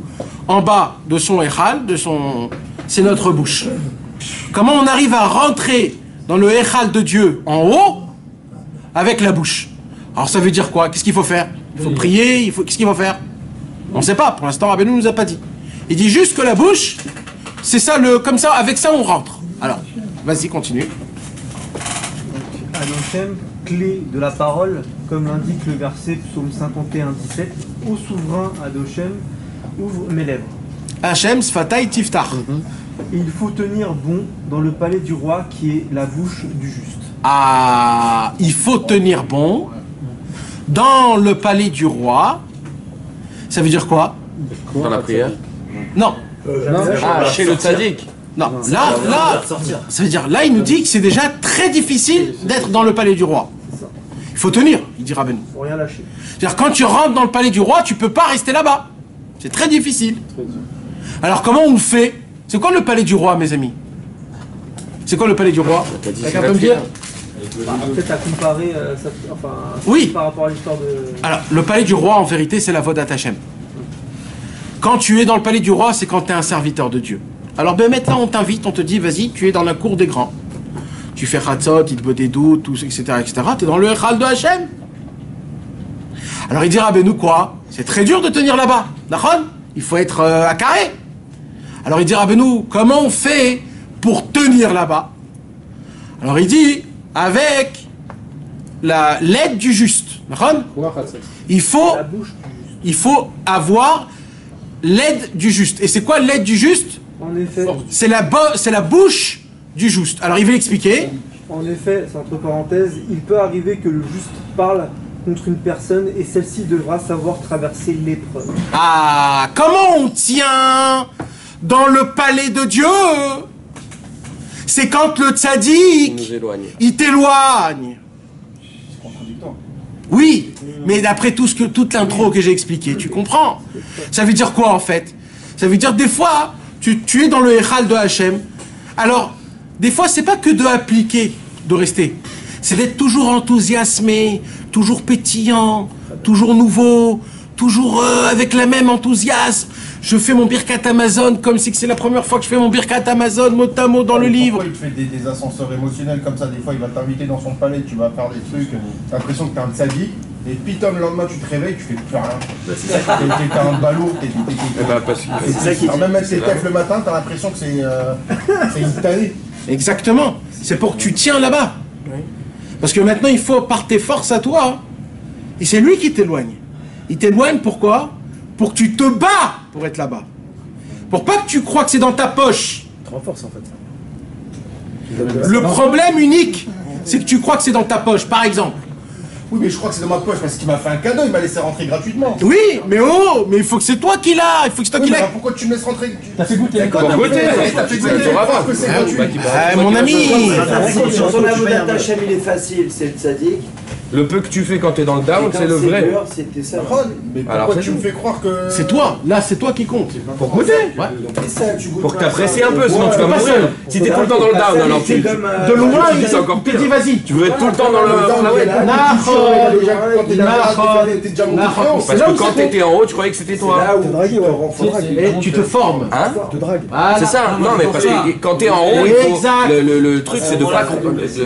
en bas de son Echal, c'est notre bouche. Comment on arrive à rentrer dans le Echal de Dieu en haut avec la bouche? Alors ça veut dire quoi? Qu'est-ce qu'il faut faire? Il faut prier, qu'est-ce qu'il faut faire? On ne sait pas, pour l'instant Rabbeinu ne nous a pas dit. Il dit juste que la bouche, c'est ça, comme ça, avec ça on rentre. Alors, vas-y, continue. Adochem, clé de la parole, comme l'indique le verset Psaume 51, 17, ô souverain Adochem, ouvre mes lèvres. Hachem, Sfatai, Tiftar. Et il faut tenir bon dans le palais du roi qui est la bouche du juste. Ah, il faut tenir bon dans le palais du roi. Ça veut dire quoi? Dans la prière? Non. Chez le tzaddik. Non, là, ça veut dire, là, il nous dit que c'est déjà très difficile d'être dans le palais du roi. Il faut tenir, il dit Rabbeinu. Faut rien lâcher. C'est-à-dire, quand tu rentres dans le palais du roi, tu peux pas rester là-bas. C'est très difficile. Alors, comment on fait? C'est quoi le palais du roi, mes amis? C'est quoi le palais du roi? Quelqu'un peut me dire? Peut-être à comparer oui. Par rapport à l'histoire de... Alors, le palais du roi, en vérité, c'est la Vodat Hashem. Quand tu es dans le palais du roi, c'est quand tu es un serviteur de Dieu. Alors, ben maintenant, on t'invite, on te dit, vas-y, tu es dans la cour des grands. Tu fais Chatzot, il te boit des doutes, tout, etc., etc. Tu es dans le Echal de Hashem. Alors, il dira, ben nous quoi? C'est très dur de tenir là-bas. D'accord? Il faut être à carré. Alors, il dira, ben nous, comment on fait pour tenir là-bas? Alors, il dit, avec l'aide du juste. D'accord? Il faut avoir l'aide du juste. Et c'est quoi l'aide du juste? En effet. C'est la bouche du juste. Alors il va l'expliquer. En effet, c'est entre parenthèses, il peut arriver que le juste parle contre une personne et celle-ci devra savoir traverser l'épreuve. Ah, comment on tient dans le palais de Dieu? C'est quand le tzaddik, il t'éloigne. Oui, mais d'après toute l'intro que j'ai expliqué, tu comprends? Ça veut dire quoi en fait? Ça veut dire des fois, tu es dans le Echal de Hachem. Alors, des fois, c'est pas que de appliquer, de rester. C'est d'être toujours enthousiasmé, toujours pétillant, toujours nouveau, toujours avec le même enthousiasme. Je fais mon Birkat Amazon comme si c'est la première fois que je fais mon Birkat Amazon mot à mot dans le livre. Il te fait des ascenseurs émotionnels comme ça, des fois il va t'inviter dans son palais, tu vas faire des trucs, t'as l'impression que t'es un tzaddik, et puis le lendemain tu te réveilles, tu fais plus rien. T'es un balourd, alors même avec tes tefs le matin, t'as l'impression que c'est une tannée. Exactement, c'est pour que tu tiens là-bas. Parce que maintenant il faut par tes forces à toi, et c'est lui qui t'éloigne. Il t'éloigne pourquoi? Pour que tu te bats pour être là-bas. Pour pas que tu crois que c'est dans ta poche. Te renforce en fait. Le problème unique, c'est que tu crois que c'est dans ta poche, par exemple. Oui, mais je crois que c'est dans ma poche parce qu'il m'a fait un cadeau, il m'a laissé rentrer gratuitement. Oui, mais oh, mais il faut que c'est toi qui l'as, il faut que c'est toi qui l'as. Pourquoi tu me laisses rentrer? T'as fait goûter. T'as fait goûter. Que c'est gratuit. Mon ami. Son aveu d'attache il est facile, c'est le sadique. Le peu que tu fais quand t'es dans le down, c'est le vrai. C'était ça. Mais pourquoi tu me fais croire que... C'est toi, là c'est toi qui compte. Pour goûter. Pour que t'apprécies un peu, sinon tu vas mourir. Si t'es tout le temps dans le down, alors tu... De loin, c'est encore pire. Dis vas-y. Tu veux être tout le temps dans le... Parce que quand t'étais en haut, tu croyais que c'était toi. Et tu te formes. Hein? C'est ça. Non mais parce que quand t'es en haut, le truc c'est de pas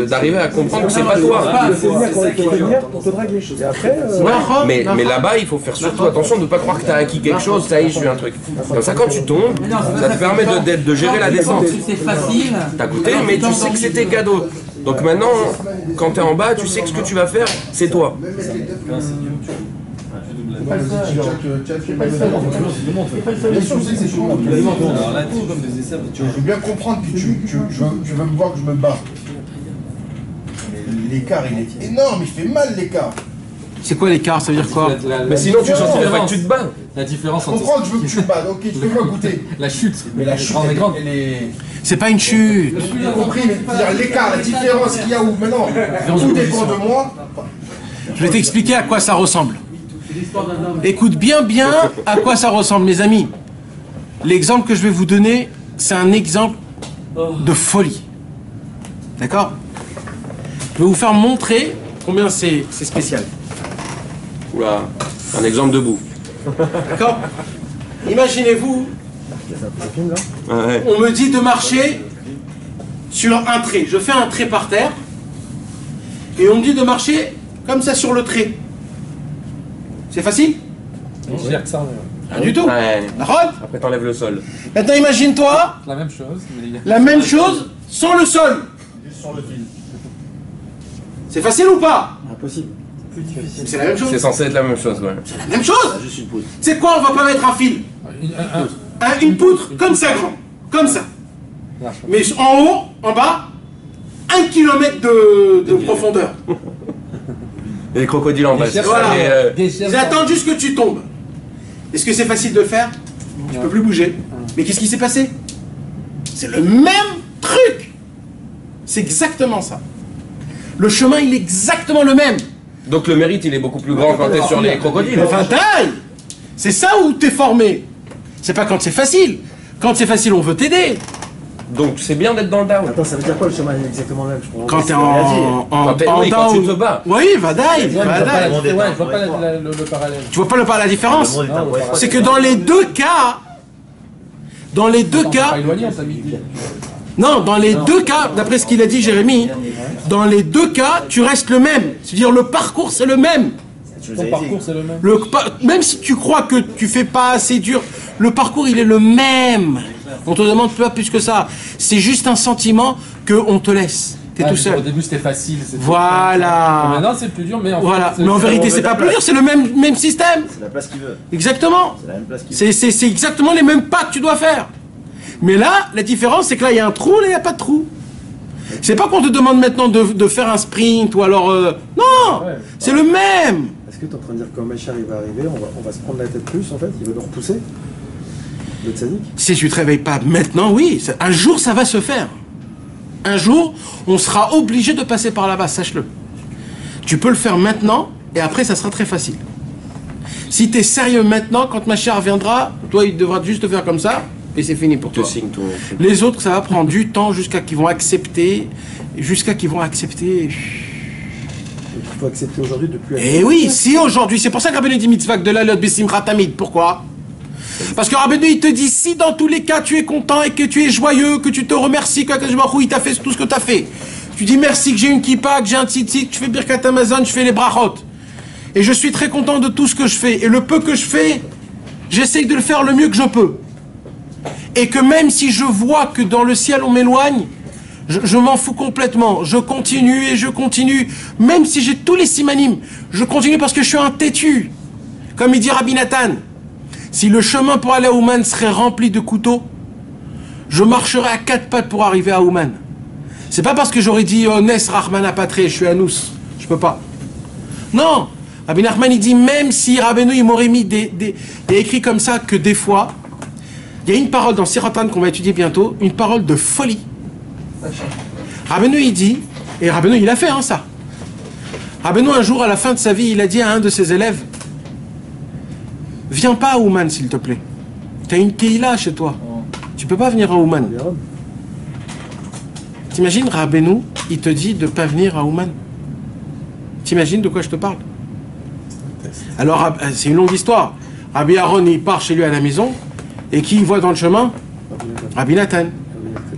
d'arriver à comprendre que c'est pas toi. Mais là-bas, il faut faire surtout attention de ne pas croire que tu as acquis quelque chose, ça y est, je suis un truc. Comme ça, quand tu tombes, ça te permet de gérer la descente. C'est facile. T'as goûté, mais tu sais que c'était cadeau. Donc maintenant, quand tu es en bas, tu sais que ce que tu vas faire, c'est toi. Je veux bien comprendre que tu veux me voir que je me bats. L'écart, il est énorme, il fait mal l'écart. C'est quoi l'écart? Ça veut dire quoi? Mais sinon, tu sentirais pas que tu te bats. La différence entre... Je comprends que je veux que tu te bats, ok, tu fais-moi goûter. La chute. Mais la chute, elle est... C'est pas une chute. J'ai compris, mais l'écart, la différence qu'il y a où maintenant, tout dépend de moi. Je vais t'expliquer à quoi ça ressemble. Écoute bien à quoi ça ressemble, mes amis. L'exemple que je vais vous donner, c'est un exemple de folie. D'accord? Je vais vous faire montrer combien c'est spécial. Oula, un exemple debout. D'accord? Imaginez-vous, on me dit de marcher sur un trait. Je fais un trait par terre et on me dit de marcher comme ça sur le trait. C'est facile? Rien du tout. Ouais. D'accord? Après t'enlèves le sol. Maintenant imagine-toi la même chose, mais... la même chose sans le sol. Sans le fil. C'est facile ou pas? Impossible. Plus difficile. C'est la même chose. C'est censé être la même chose, ouais. La même chose? C'est quoi? On va pas mettre un fil. Une poutre comme ça grand. Comme ça. Mais en haut, en bas, 1 km de profondeur. Et les crocodiles en bas. Voilà. Ils attendent juste que tu tombes. Est-ce que c'est facile de le faire? Tu peux plus bouger. Mais qu'est-ce qui s'est passé? C'est le même truc. C'est exactement ça. Le chemin, il est exactement le même. Donc le mérite, il est beaucoup plus grand quand t'es sur les crocodiles. Enfin, taille. C'est ça où t'es formé. C'est pas quand c'est facile. Quand c'est facile, on veut t'aider. Donc c'est bien d'être dans le down. Attends, ça veut dire quoi le chemin est exactement le même? Quand t'es en quand tu te bats. Oui, vadaï. Je vois pas le parallèle. Tu vois pas la différence? C'est que dans les deux cas... Dans les deux cas... Non, dans les deux cas, d'après ce qu'il a dit Jérémy, dans les deux cas, tu restes le même. C'est-à-dire le parcours, c'est le même. Ton parcours, c'est le même. Même si tu crois que tu fais pas assez dur, le parcours, il est le même. On te demande pas plus que ça. C'est juste un sentiment qu'on te laisse. T'es tout seul. Au début, c'était facile. Voilà. Maintenant, c'est plus dur, mais en vérité, c'est pas plus dur, c'est le même système. C'est la place qu'il veut. Exactement. C'est la même place qu'il veut. C'est exactement les mêmes pas que tu dois faire. Mais là, la différence, c'est que là, il y a un trou, là, il n'y a pas de trou. C'est pas qu'on te demande maintenant de faire un sprint ou alors... Non, c'est le même. Est-ce que tu es en train de dire que quand Machar il va arriver, on va se prendre la tête plus en fait, il va nous repousser? Le tzaddik? Si tu te réveilles pas maintenant, oui, un jour ça va se faire. Un jour, on sera obligé de passer par là-bas, sache-le. Tu peux le faire maintenant et après ça sera très facile. Si tu es sérieux maintenant, quand Machar viendra, toi il devra juste te faire comme ça et c'est fini pour toi. Les autres, ça va prendre du temps jusqu'à qu'ils vont accepter, Il faut accepter aujourd'hui de plus... Eh oui, si aujourd'hui, c'est pour ça que Rabbeinu dit mitzvah de la lot besimcha tamid. Pourquoi? Parce que Rabbeinu, il te dit, si dans tous les cas tu es content et que tu es joyeux, que tu te remercies, il t'a fait tout ce que tu as fait. Tu dis merci que j'ai une kippa, que j'ai un tzitzit, que je fais Birkat Hamazon, je fais les brachot. Et je suis très content de tout ce que je fais. Et le peu que je fais, j'essaye de le faire le mieux que je peux. Et que même si je vois que dans le ciel on m'éloigne, je m'en fous complètement. Je continue et je continue. Même si j'ai tous les simanim, je continue parce que je suis un têtu. Comme il dit Rabbi Nathan, si le chemin pour aller à Ouman serait rempli de couteaux, je marcherais à 4 pattes pour arriver à Ouman. C'est pas parce que j'aurais dit Nes Rahman Apatre, je suis Anous. Je peux pas. Non. Rabbi Nachman, il dit, même si Rabbeinu, il m'aurait mis des écrits comme ça, que des fois, il y a une parole dans Siratan qu'on va étudier bientôt, une parole de folie. Rabbeinu, il dit, et Rabbeinu, il a fait ça. Rabbeinu, un jour, à la fin de sa vie, il a dit à un de ses élèves, viens pas à Ouman, s'il te plaît. Tu as une Keïla chez toi. Tu peux pas venir à Ouman. T'imagines, Rabbeinu, il te dit de pas venir à Ouman. T'imagines de quoi je te parle? Alors, c'est une longue histoire. Rabbi Aaron, il part chez lui à la maison, et qui il voit dans le chemin? Rabbi Nathan.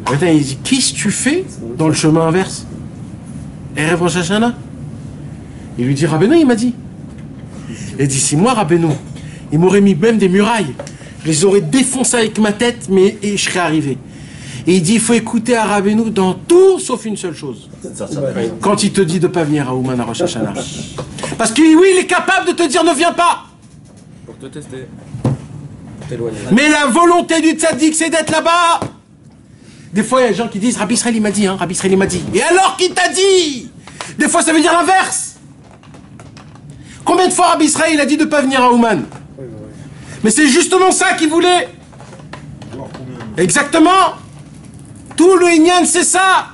Il dit, qu'est-ce que tu fais dans le chemin inverse? Erev Rosh Hashanah. Il lui dit, Rabbeinu, il m'a dit. Il dit, si moi, Rabbeinu, il m'aurait mis même des murailles, je les aurais défoncées avec ma tête, mais et je serais arrivé. Et il dit, il faut écouter à Rabbeinu dans tout, sauf une seule chose. Quand il te dit de ne pas venir à Ouman à Rosh Hashanah. Parce que oui, il est capable de te dire, ne viens pas. Pour te tester. Mais la volonté du tzaddik, c'est d'être là-bas. Des fois, il y a des gens qui disent, Rabbi Israël, il m'a dit, Rabbi Israël, il m'a dit. Et alors qu'il t'a dit? Des fois, ça veut dire l'inverse. Combien de fois Rabbi Israël, il a dit de ne pas venir à Ouman? Mais c'est justement ça qu'il voulait. Exactement. Tout le Inyan, c'est ça.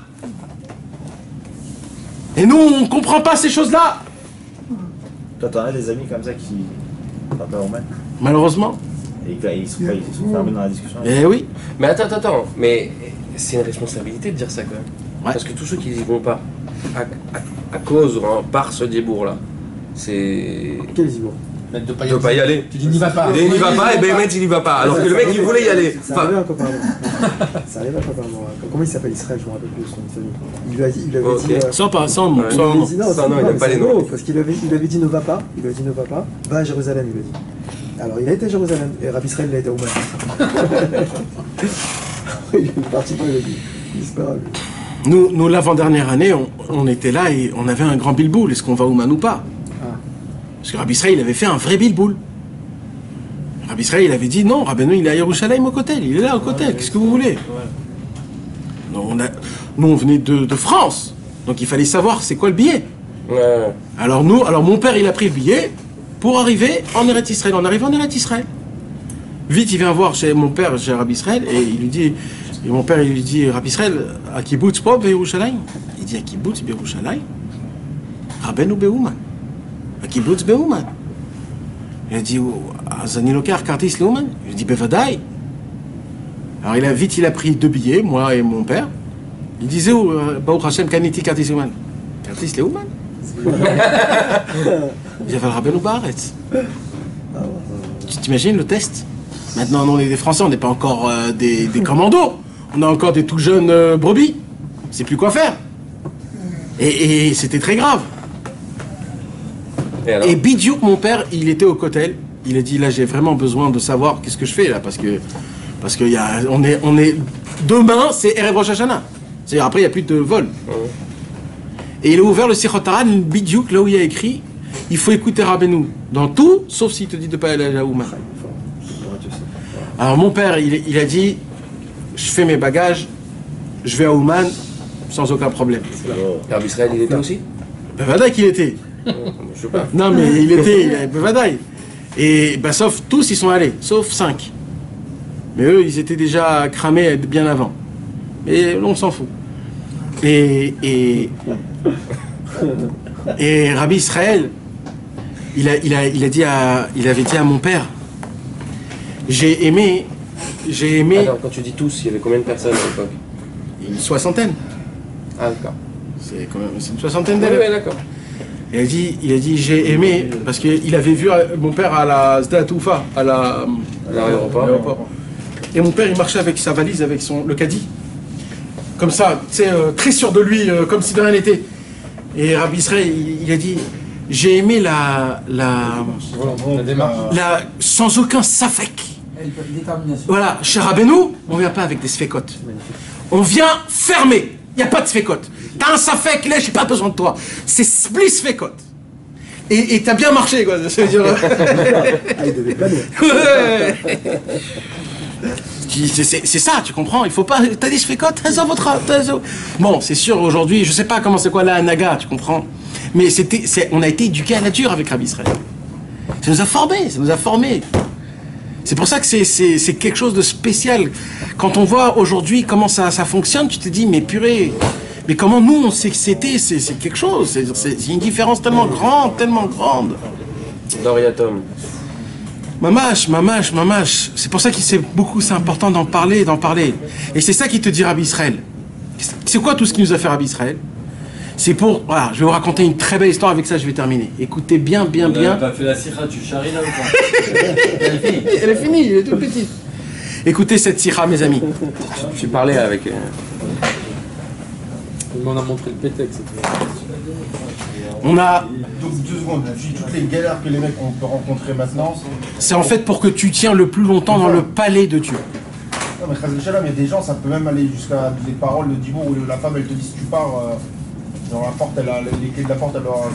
Et nous, on ne comprend pas ces choses-là. Toi, t'en as des amis comme ça qui partent pas au Ouman? Malheureusement. Et ils sont fermés dans la discussion. Eh oui. Mais attends. Mais c'est une responsabilité de dire ça quand même. Ouais. Parce que tous ceux qui n'y vont pas, à cause, par ce débours-là, c'est... Quel débours? De pas y aller. Tu dis n'y va pas. Il n'y va pas, et Béhémet il n'y va pas. Alors que le mec il voulait y aller. Ça arrive un copain. Ça arrive un copain. Comment il s'appelle Israël? Je me rappelle plus de son famille. Il lui avait dit. Sans nom. Il n'a pas les noms. Parce qu'il lui avait dit ne va pas. Il lui a dit ne va pas. Va à Jérusalem, il lui a dit. Alors il a été à Jérusalem. Et Rabbi Israël il a été au Ouman. Il est parti pour il a dit. C'est pas grave. Nous l'avant-dernière année, on était là et on avait un grand bilboul. Est-ce qu'on va au Ouman ou pas? Parce que Rabbi Israël, il avait fait un vrai bilboul. Rabbi Israël, il avait dit non, Rabbeinu, il est à Yerushalayim au Kotel, il est là au Kotel, qu'est-ce que vous voulez? Nous, on venait de France, donc il fallait savoir c'est quoi le billet. Alors mon père, il a pris le billet pour arriver en Eretz Israël. On arrive en Eretz Israël. Vite, il vient voir chez mon père, chez Rabbi Israël, et il lui dit, et mon père, il lui dit, Rabbi Israël, à Kibbutz Pop, Yerushalayim? Il dit, à Kibbutz, Yerushalayim? Rabbeinu Beouman. À Kibbutz Beouman. Il a dit, אז אני לוקח כרטיס לאומן? Il a dit, בוודאי. Alors il a pris 2 billets, moi et mon père. Il disait, Baruch Hashem, קניתי כרטיס לאומן. כרטיס לאומן? Il dit, אבל רבנו בארץ. Tu t'imagines le test? Maintenant, on est des Français, on n'est pas encore des commandos. On a encore des tout jeunes brebis. On sait plus quoi faire. Et c'était très grave. Et Bidiouk, mon père, il était au Kotel. Il a dit, là, j'ai vraiment besoin de savoir qu'est-ce que je fais, là, parce que on est demain, c'est Erev Rosh Hashanah. C'est-à-dire, après, il n'y a plus de vol. Et il a ouvert le Sichot Haran, Bidiouk, là où il y a écrit, il faut écouter Rabbeinu dans tout, sauf s'il te dit de ne pas aller à Ouman. Alors, mon père, il a dit, je fais mes bagages, je vais à Ouman, sans aucun problème. Rabbi Israël, il était aussi? Ben, Vadaï qu'il était. Je sais pas. Non, mais il était Bevadaï. Et ben, sauf tous, ils sont allés, sauf 5. Mais eux, ils étaient déjà cramés bien avant. Mais on s'en fout. Et Rabbi Israël, il avait dit à mon père, j'ai aimé. Attends, quand tu dis tous, il y avait combien de personnes à l'époque? Une 60aine. Ah, d'accord. C'est une 60aine d'élèves. Oui, d'accord. Il a dit j'ai aimé, parce qu'il avait vu mon père à la Sda Toufa, à l'aéroport. Et mon père, il marchait avec sa valise, avec le caddie. Comme ça, tu sais, très sûr de lui, comme si de rien n'était. Et Rabbi Israël, il a dit j'ai aimé la sans aucun safek. Voilà, chez Rabbeinu, on ne vient pas avec des sfekotes. On vient fermer. Il n'y a pas de sfekot. T'as un safek, là, j'ai pas besoin de toi. C'est split sfekot. Et t'as bien marché, quoi. Ça veut dire... Ah, il devait planer. C'est ça, tu comprends? Il faut pas... T'as dit, je fais quoi? Bon, c'est sûr, aujourd'hui, je sais pas comment c'est quoi la Naga, tu comprends? Mais on a été éduqués à la dure avec Rabbi Israël. Ça nous a formés, ça nous a formés. C'est pour ça que c'est quelque chose de spécial. Quand on voit aujourd'hui comment ça fonctionne, tu te dis, mais purée, mais comment nous on sait que c'était, c'est quelque chose. C'est une différence tellement grande, tellement grande. Doriatom. Mamash. C'est pour ça que c'est important d'en parler. Et c'est ça qui te dit Rabbi Israël. C'est quoi tout ce qui nous a fait Rabbi Israël? C'est pour... Voilà, je vais vous raconter une très belle histoire, avec ça je vais terminer. Écoutez bien. On n'a pas fait la sikha, tu charries là ou pas? Elle est finie, elle est toute petite. Écoutez cette sikha, mes amis. J'ai parlé avec... Il m'en a montré le pétex. On a... Donc 2 secondes, toutes les galères que les mecs on peut rencontrer maintenant... C'est en fait pour que tu tiens le plus longtemps dans le palais de Dieu. Non mais Chazal Shalom, il y a des gens, ça peut même aller jusqu'à des paroles de Dibour où la femme elle te dit si tu pars... Dans la porte, elle a les clés de la porte, elle aura...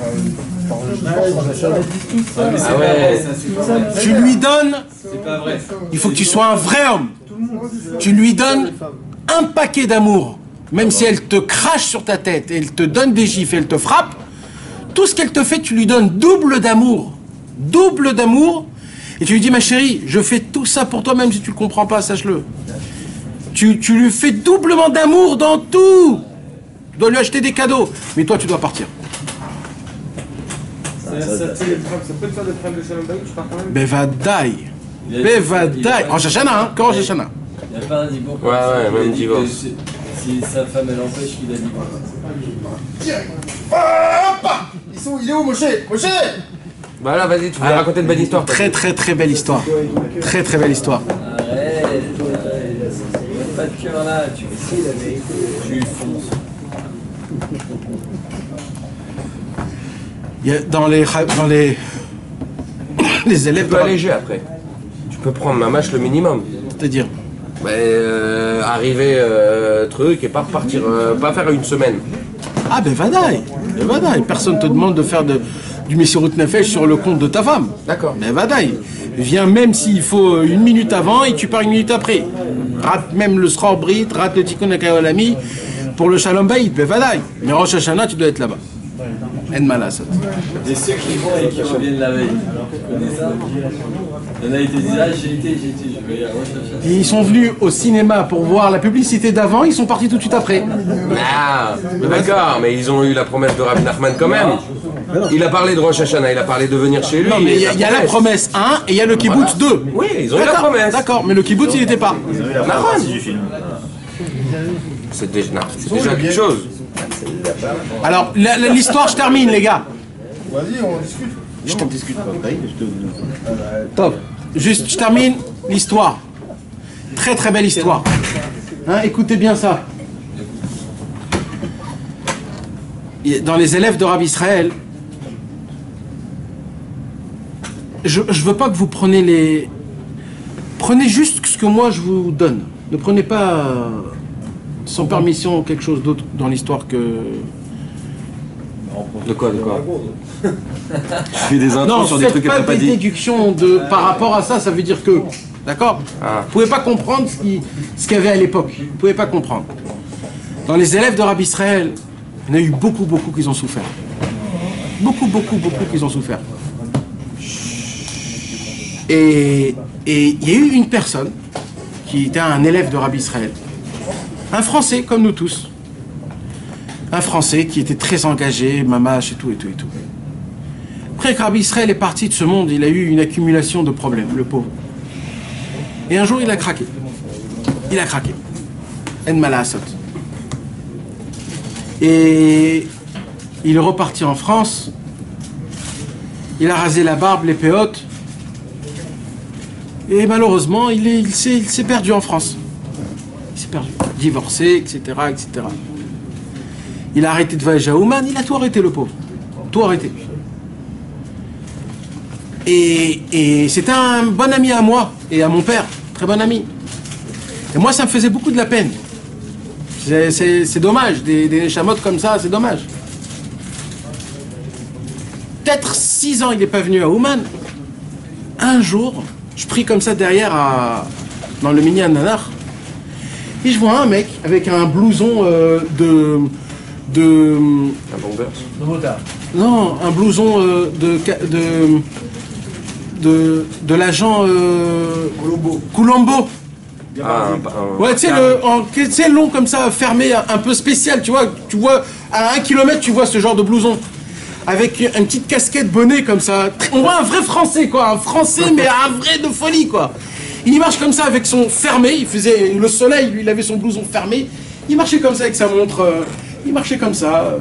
Tu lui donnes... C'est pas vrai. Il faut que tu sois un vrai homme. Tu lui donnes un paquet d'amour. Même si elle te crache sur ta tête, elle te donne des gifles, elle te frappe, tout ce qu'elle te fait, tu lui donnes double d'amour. Double d'amour. Et tu lui dis, ma chérie, je fais tout ça pour toi, même si tu ne le comprends pas, sache-le. Tu lui fais doublement d'amour dans tout. Tu dois lui acheter des cadeaux. Mais toi, tu dois partir. Ça peut te faire des problèmes de Shalom Bayit, tu pars quand même. Bevadaï. Bevadaï. En Shashana, hein? Quand en Shashana. Il n'y a pas un divorce. Ouais, même divorce. Si sa femme elle empêche qu'il a divorce. Il est où, Moshe? Voilà, vas-y, tu vas raconter une belle histoire. Très belle histoire. Très belle histoire. Arrête, pas de cœur là, tu fonces. Il y a dans les élèves... Tu peux alléger après. Tu peux prendre ma mâche le minimum. C'est-à-dire arriver truc et pas repartir, pas faire une semaine. Ah ben vadaï. Personne ne te demande de faire du Messirut Nefesh sur le compte de ta femme. D'accord. Mais vadaï. Viens même s'il faut 1 minute avant et tu pars 1 minute après. Rate même le Sror Brit, rate le Tikkun HaKolami pour le Shalom Bayit. Ben vadaï. Mais Rosh Hashanah, tu dois être là-bas. En malasot. Et ceux qui vont et qui reviennent la veille, tu connais ça? Il y en a qui te disent, ah j'ai été, je vais à Rosh Hashanah. Ils sont venus au cinéma pour voir la publicité d'avant, ils sont partis tout de suite après. Ah, d'accord, mais ils ont eu la promesse de Rabbi Nachman quand même. Il a parlé de Rosh Hashanah, il a parlé de venir chez lui. Non, mais il y a la promesse 1 et il y a le kibbutz 2. Oui, ils ont eu la promesse. D'accord, mais le kibbutz il n'était pas. C'est déjà quelque chose. Alors, l'histoire, je termine, les gars. Vas-y, on discute. Je t'en discute pas. Top. Juste, je termine l'histoire. Très belle histoire. Hein, écoutez bien ça. Dans les élèves de Rabbi Israël, je veux pas que vous preniez les... Prenez juste ce que moi je vous donne. Ne prenez pas sans permission quelque chose d'autre dans l'histoire que... De quoi Je fais des intros sur des trucs que t'as pas dit. Non, faites pas des déductions par rapport à ça, ça veut dire que... D'accord. Vous pouvez pas comprendre ce qu'il y avait à l'époque. Vous pouvez pas comprendre. Dans les élèves de Rabbi Israël, il y en a eu beaucoup qui ont souffert. Beaucoup qui ont souffert. Et il y a eu une personne qui était un élève de Rabbi Israël. Un Français, comme nous tous. Un Français qui était très engagé, mamache et tout. Après que Rabbi Israël est parti de ce monde, il a eu une accumulation de problèmes, le pauvre. Et un jour, il a craqué. En malasot. Et il est reparti en France. Il a rasé la barbe, les péotes. Et malheureusement, il s'est perdu en France. Il s'est perdu. Divorcé, etc. Il a arrêté de voyager à Ouman, il a tout arrêté, le pauvre. Tout arrêté. Et c'était un bon ami à moi et à mon père. Très bon ami. Et moi, ça me faisait beaucoup de la peine. C'est dommage. Des neshamot comme ça, c'est dommage. Peut-être 6 ans, il n'est pas venu à Ouman. Un jour, je prie comme ça derrière dans le Minyan Nanar, et je vois un mec avec un blouson un bombeur. Non, un blouson de l'agent Colombo. Ouais, tu sais, long comme ça, fermé, un peu spécial, tu vois à 1 kilomètre, tu vois ce genre de blouson. Avec une petite casquette bonnet comme ça. On voit un vrai Français, quoi. Un Français, mais un vrai de folie, quoi. Il marche comme ça avec son fermé. Il faisait le soleil, lui, il avait son blouson fermé. Il marchait comme ça avec sa montre. Il marchait comme ça.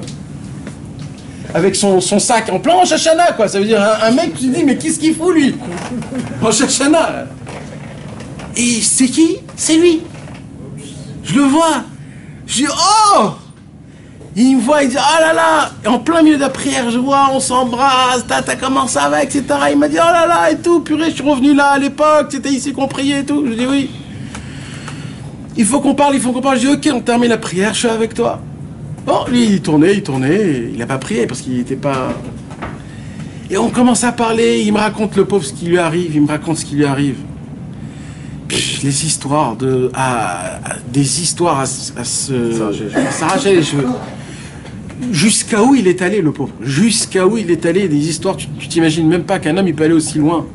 Avec son sac en plein Rosh Hashanah, quoi. Ça veut dire un mec, tu te dis, mais qu'est-ce qu'il fout, lui? Rosh Hashanah. Et c'est qui? C'est lui. Je le vois. Je dis, oh! Il me voit, il dit, oh là là, et en plein milieu de la prière, je vois, on s'embrasse, t'as comment ça va, etc. Il m'a dit, oh là là, et tout, purée, je suis revenu là à l'époque, c'était ici qu'on priait et tout. Je dis, oui. Il faut qu'on parle. Je dis, ok, on termine la prière, je suis avec toi. Bon, lui, il tournait, il n'a pas prié parce qu'il n'était pas... Et on commence à parler, il me raconte le pauvre ce qui lui arrive, Les histoires des histoires à s'arracher les cheveux. Jusqu'à où il est allé, le pauvre? Jusqu'à où il est allé, des histoires, tu t'imagines même pas qu'un homme il peut aller aussi loin.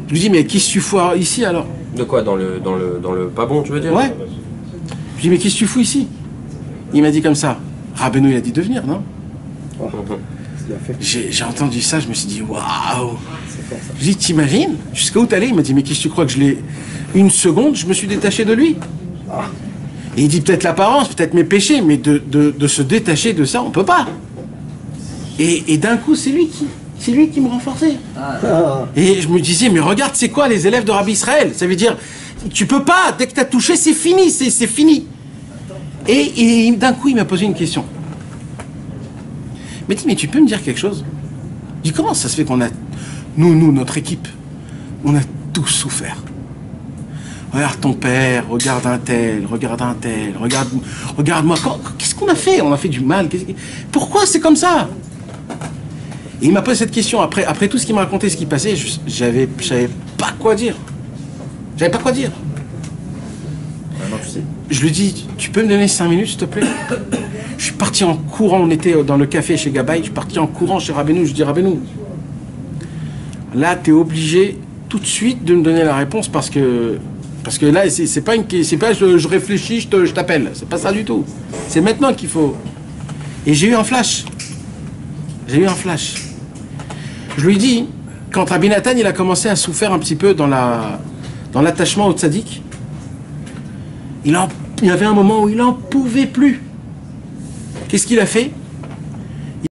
Je lui dis, mais qu'est-ce que tu fous ici alors? De quoi? Dans le pas bon, tu veux dire? Ouais. Je lui dis, mais qu'est-ce que tu fous ici? Il m'a dit comme ça. Rabbeinu, il a dit de venir, non? J'ai entendu ça, je me suis dit, waouh! Je lui dis, t'imagines? Jusqu'à où t'allais? Il m'a dit, mais qu'est-ce que tu crois que je l'ai... Une seconde, je me suis détaché de lui. Et il dit peut-être l'apparence, peut-être mes péchés, mais de se détacher de ça, on peut pas. Et d'un coup, c'est lui qui me renforçait. Et je me disais, mais regarde, c'est quoi les élèves de Rabbi Israël? Ça veut dire, tu peux pas, dès que t'as touché, c'est fini, c'est fini. Et d'un coup, il m'a posé une question. Il m'a dit, mais tu peux me dire quelque chose? Je dis, comment ça se fait qu'on a, nous, notre équipe, on a tous souffert. Regarde ton père, regarde un tel, regarde-moi. Qu'est-ce qu'on a fait? On a fait du mal. Pourquoi c'est comme ça? Et il m'a posé cette question. Après tout ce qu'il m'a raconté, ce qui passait, je savais pas quoi dire. J'avais pas quoi dire. Je lui dis, tu peux me donner 5 minutes, s'il te plaît? Je suis parti en courant. On était dans le café chez Gabaï. Je suis parti en courant chez Rabbeinu. Je dis, Rabbeinu, là, tu es obligé tout de suite de me donner la réponse parce que là, c'est pas je réfléchis, je t'appelle. C'est pas ça du tout. C'est maintenant qu'il faut. Et j'ai eu un flash. Je lui dis, quand Rabbi Nathan, il a commencé à souffrir un petit peu dans l'attachement au tzaddik, il y avait un moment où il n'en pouvait plus. Qu'est-ce qu'il a fait?